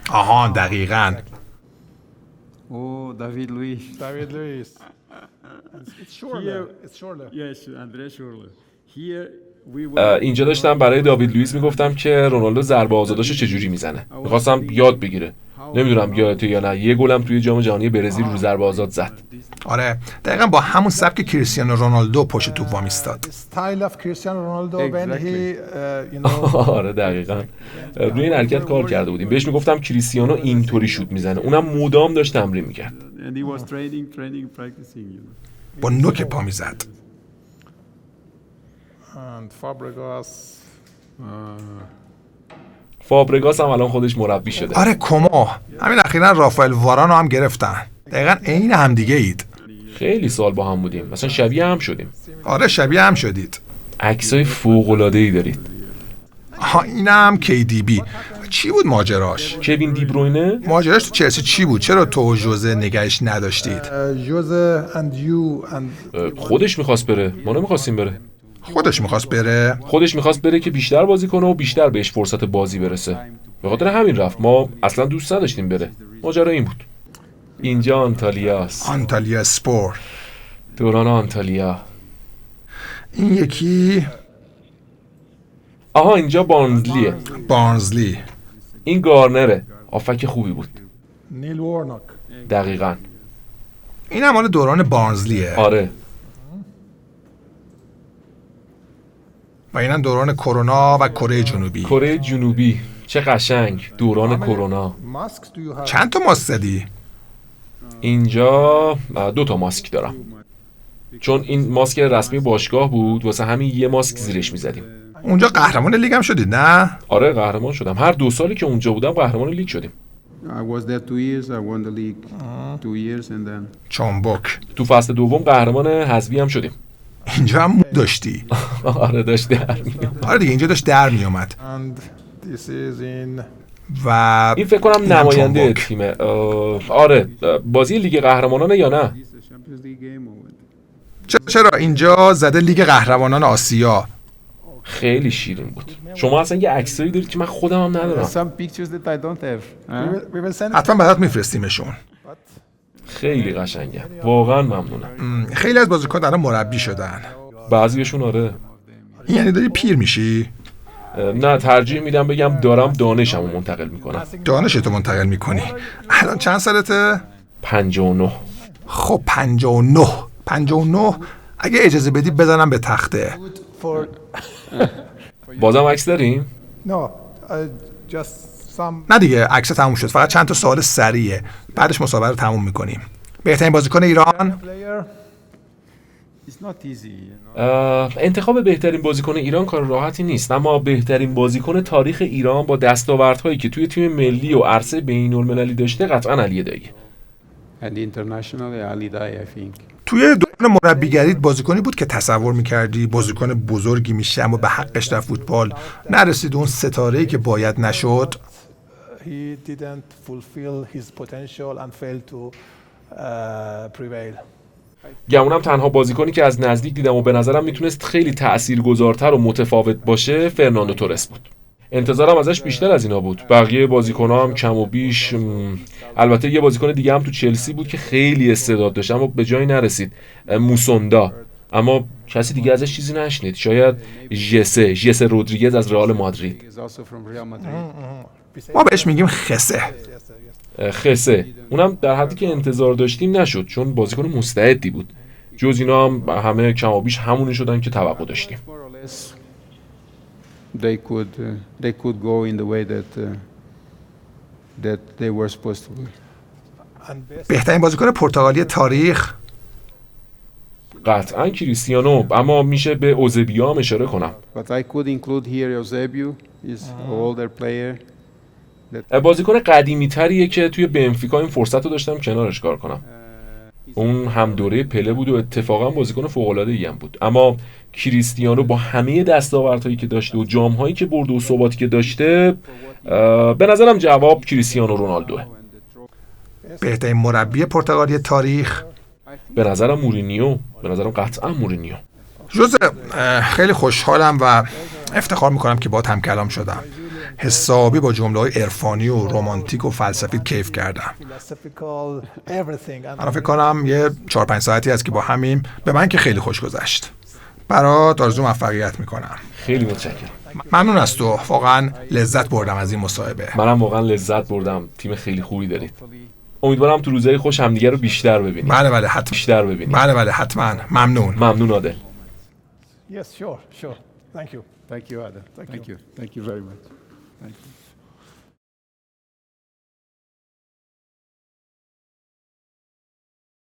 آها دقیقاً. داوید لوئیس. اینجا داشتم برای داوید لوئیس میگفتم که رونالدو ضربه آزاداشو چجوری میزنه. میخواستم یاد بگیره. نمیدونم یادته یا نه یه گلم توی جام جهانی برزیل رو ضربه آزاد زد. آره دقیقاً با همون سبک کریستیانو رونالدو پشت توپ وامیستاد. استایل اف کریستیانو رونالدو when he آره دقیقاً روی این حرکت کار کرده بودیم. بهش میگفتم کریستیانو اینطوری شوت میزنه. اونم مدام داشت تمرین میکرد. با نوک پا میزد. فابرگاس هم الان خودش مربی شده. آره کومو. همین اخیراً رافائل وارانو هم گرفتن. دقیقاً عین هم دیگه اید. خیلی سال با هم بودیم. مثلا شبیه هم شدیم. آره شبیه هم شدید. عکسای فوق‌العاده‌ای دارید. اینم KDB. چی بود ماجراش؟ کوین دی بروینه؟ ماجراش تو چلسی چی بود؟ چرا تو و ژوزه نگهش نداشتید؟ ژوزه and you and خودش می‌خواست بره. ما نمی‌خواستیم بره. خودش می‌خواست بره که بیشتر بازی کنه و بیشتر بهش فرصت بازی برسه. به خاطر همین رفت. ما اصلا دوست نداشتیم بره. ماجرا این بود. اینجا آنتالیاست. آنتالیا اسپور. دوران آنتالیا. این یکی آها اینجا بارنزلیه. بارنزلی. این گارنره. آفک خوبی بود. نیل وارناک. دقیقاً. این هم مال دوران بارنزلیه. آره. و اینم دوران کرونا و کره جنوبی. چه قشنگ. دوران کرونا. چند تا ماسک زدی؟ اینجا 2 تا ماسک دارم. چون این ماسک رسمی باشگاه بود واسه همین یه ماسک زیرش میزدیم. اونجا قهرمان لیگ هم شدید نه؟ آره قهرمان شدم. هر 2 سالی که اونجا بودم قهرمان لیگ شدیم. چامبک. تو فصل دوم قهرمان حذفی هم شدیم. اینجا هم داشتی؟ آره داشت در میومد. آره دیگه اینجا داشت در میومد. و این فکر کنم نماینده تیمه. آره بازی لیگ قهرمانانه یا نه؟ چرا اینجا زده لیگ قهرمانان آسیا. خیلی شیرین بود. شما اصلا یه عکسایی دارید که من خودم هم ندارم. حتما برات میفرستیمشون. خیلی قشنگه. واقعا ممنونم. خیلی از بازیکن‌ها الان مربی شدن. بعضیشون آره. این یعنی داری پیر میشی؟ نه ترجیح میدم بگم دارم دانشمو منتقل میکنم. دانشتو منتقل میکنی. الان چند سالته؟ 59. خب 59 اگه اجازه بدی بزنم به تخته. بازم عکس داریم؟ نه دیگه عکس تموم شد. فقط چند تا سوال سریعه. بعدش مسابقه رو تموم میکنیم. بهترین بازیکن ایران؟ انتخاب بهترین بازیکن ایران کار راحتی نیست، اما بهترین بازیکن تاریخ ایران با دستاوردهایی که توی تیم ملی و عرصه بین‌المللی داشته قطعاً علی دایی. توی دوران مربیگریت بازیکنی بود که تصور میکردی بازیکن بزرگی میشه اما به حقش در فوتبال نرسید اون ستاره‌ای که باید نشد؟ گمونم تنها بازیکنی که از نزدیک دیدم و به نظرم میتونست خیلی تأثیرگذارتر و متفاوت باشه فرناندو تورس بود. انتظارم ازش بیشتر از اینا بود. بقیه بازیکن‌ها هم کم و بیش. البته یه بازیکن دیگه هم تو چلسی بود که خیلی استعداد داشت اما به جایی نرسید، موسوندا. اما کسی دیگه ازش چیزی نشنید. شاید ژسه رودریگز از رئال مادرید. ما بهش میگیم خسه. اونم در حدی که انتظار داشتیم نشد چون بازیکن مستعدی بود. جز اینا هم همه کم و بیش همونی شدن که توقع داشتیم. They could go in the way that they were supposed to be. بهترین بازیکن پرتغالی تاریخ؟ قطعاً کریستیانو، اما میشه به اوزبیو هم اشاره کنم. But I could include here Eusebio, is an older player. بازیکن قدیمی تریه که توی بنفیکا این فرصت رو داشتم کنارش کار کنم. اون هم دوره پله بود و اتفاقا بازیکن فوق‌العاده‌ای هم بود. اما کریستیانو با همه دستاوردهایی که داشته و جام‌هایی که برده و ثباتی که داشته، به نظرم جواب کریستیانو رونالدوه. بهترین مربی پرتغالی تاریخ به نظرم مورینیو، به نظرم قطعا مورینیو. جوزه، خیلی خوشحالم و افتخار میکنم که باهات همکلام شدم. حسابی با جمله‌های عرفانی و رمانتیک و فلسفی کیف کردم. من فکر کنم یه 4-5 ساعتی هست که با همیم، به من که خیلی خوش گذشت. برات آرزو موفقیت میکنم. خیلی متشکرم. ممنون از تو، واقعا لذت بردم از این مصاحبه. منم واقعا لذت بردم. تیم خیلی خوبی دارید. امیدوارم تو روزهای خوش همدیگه رو بیشتر ببینیم. بله حتما. بیشتر ببینیم. بله حتما. ممنون عادل. Yes, sure. Thank you. Thank you, Adam. Thank you very much. Thank you.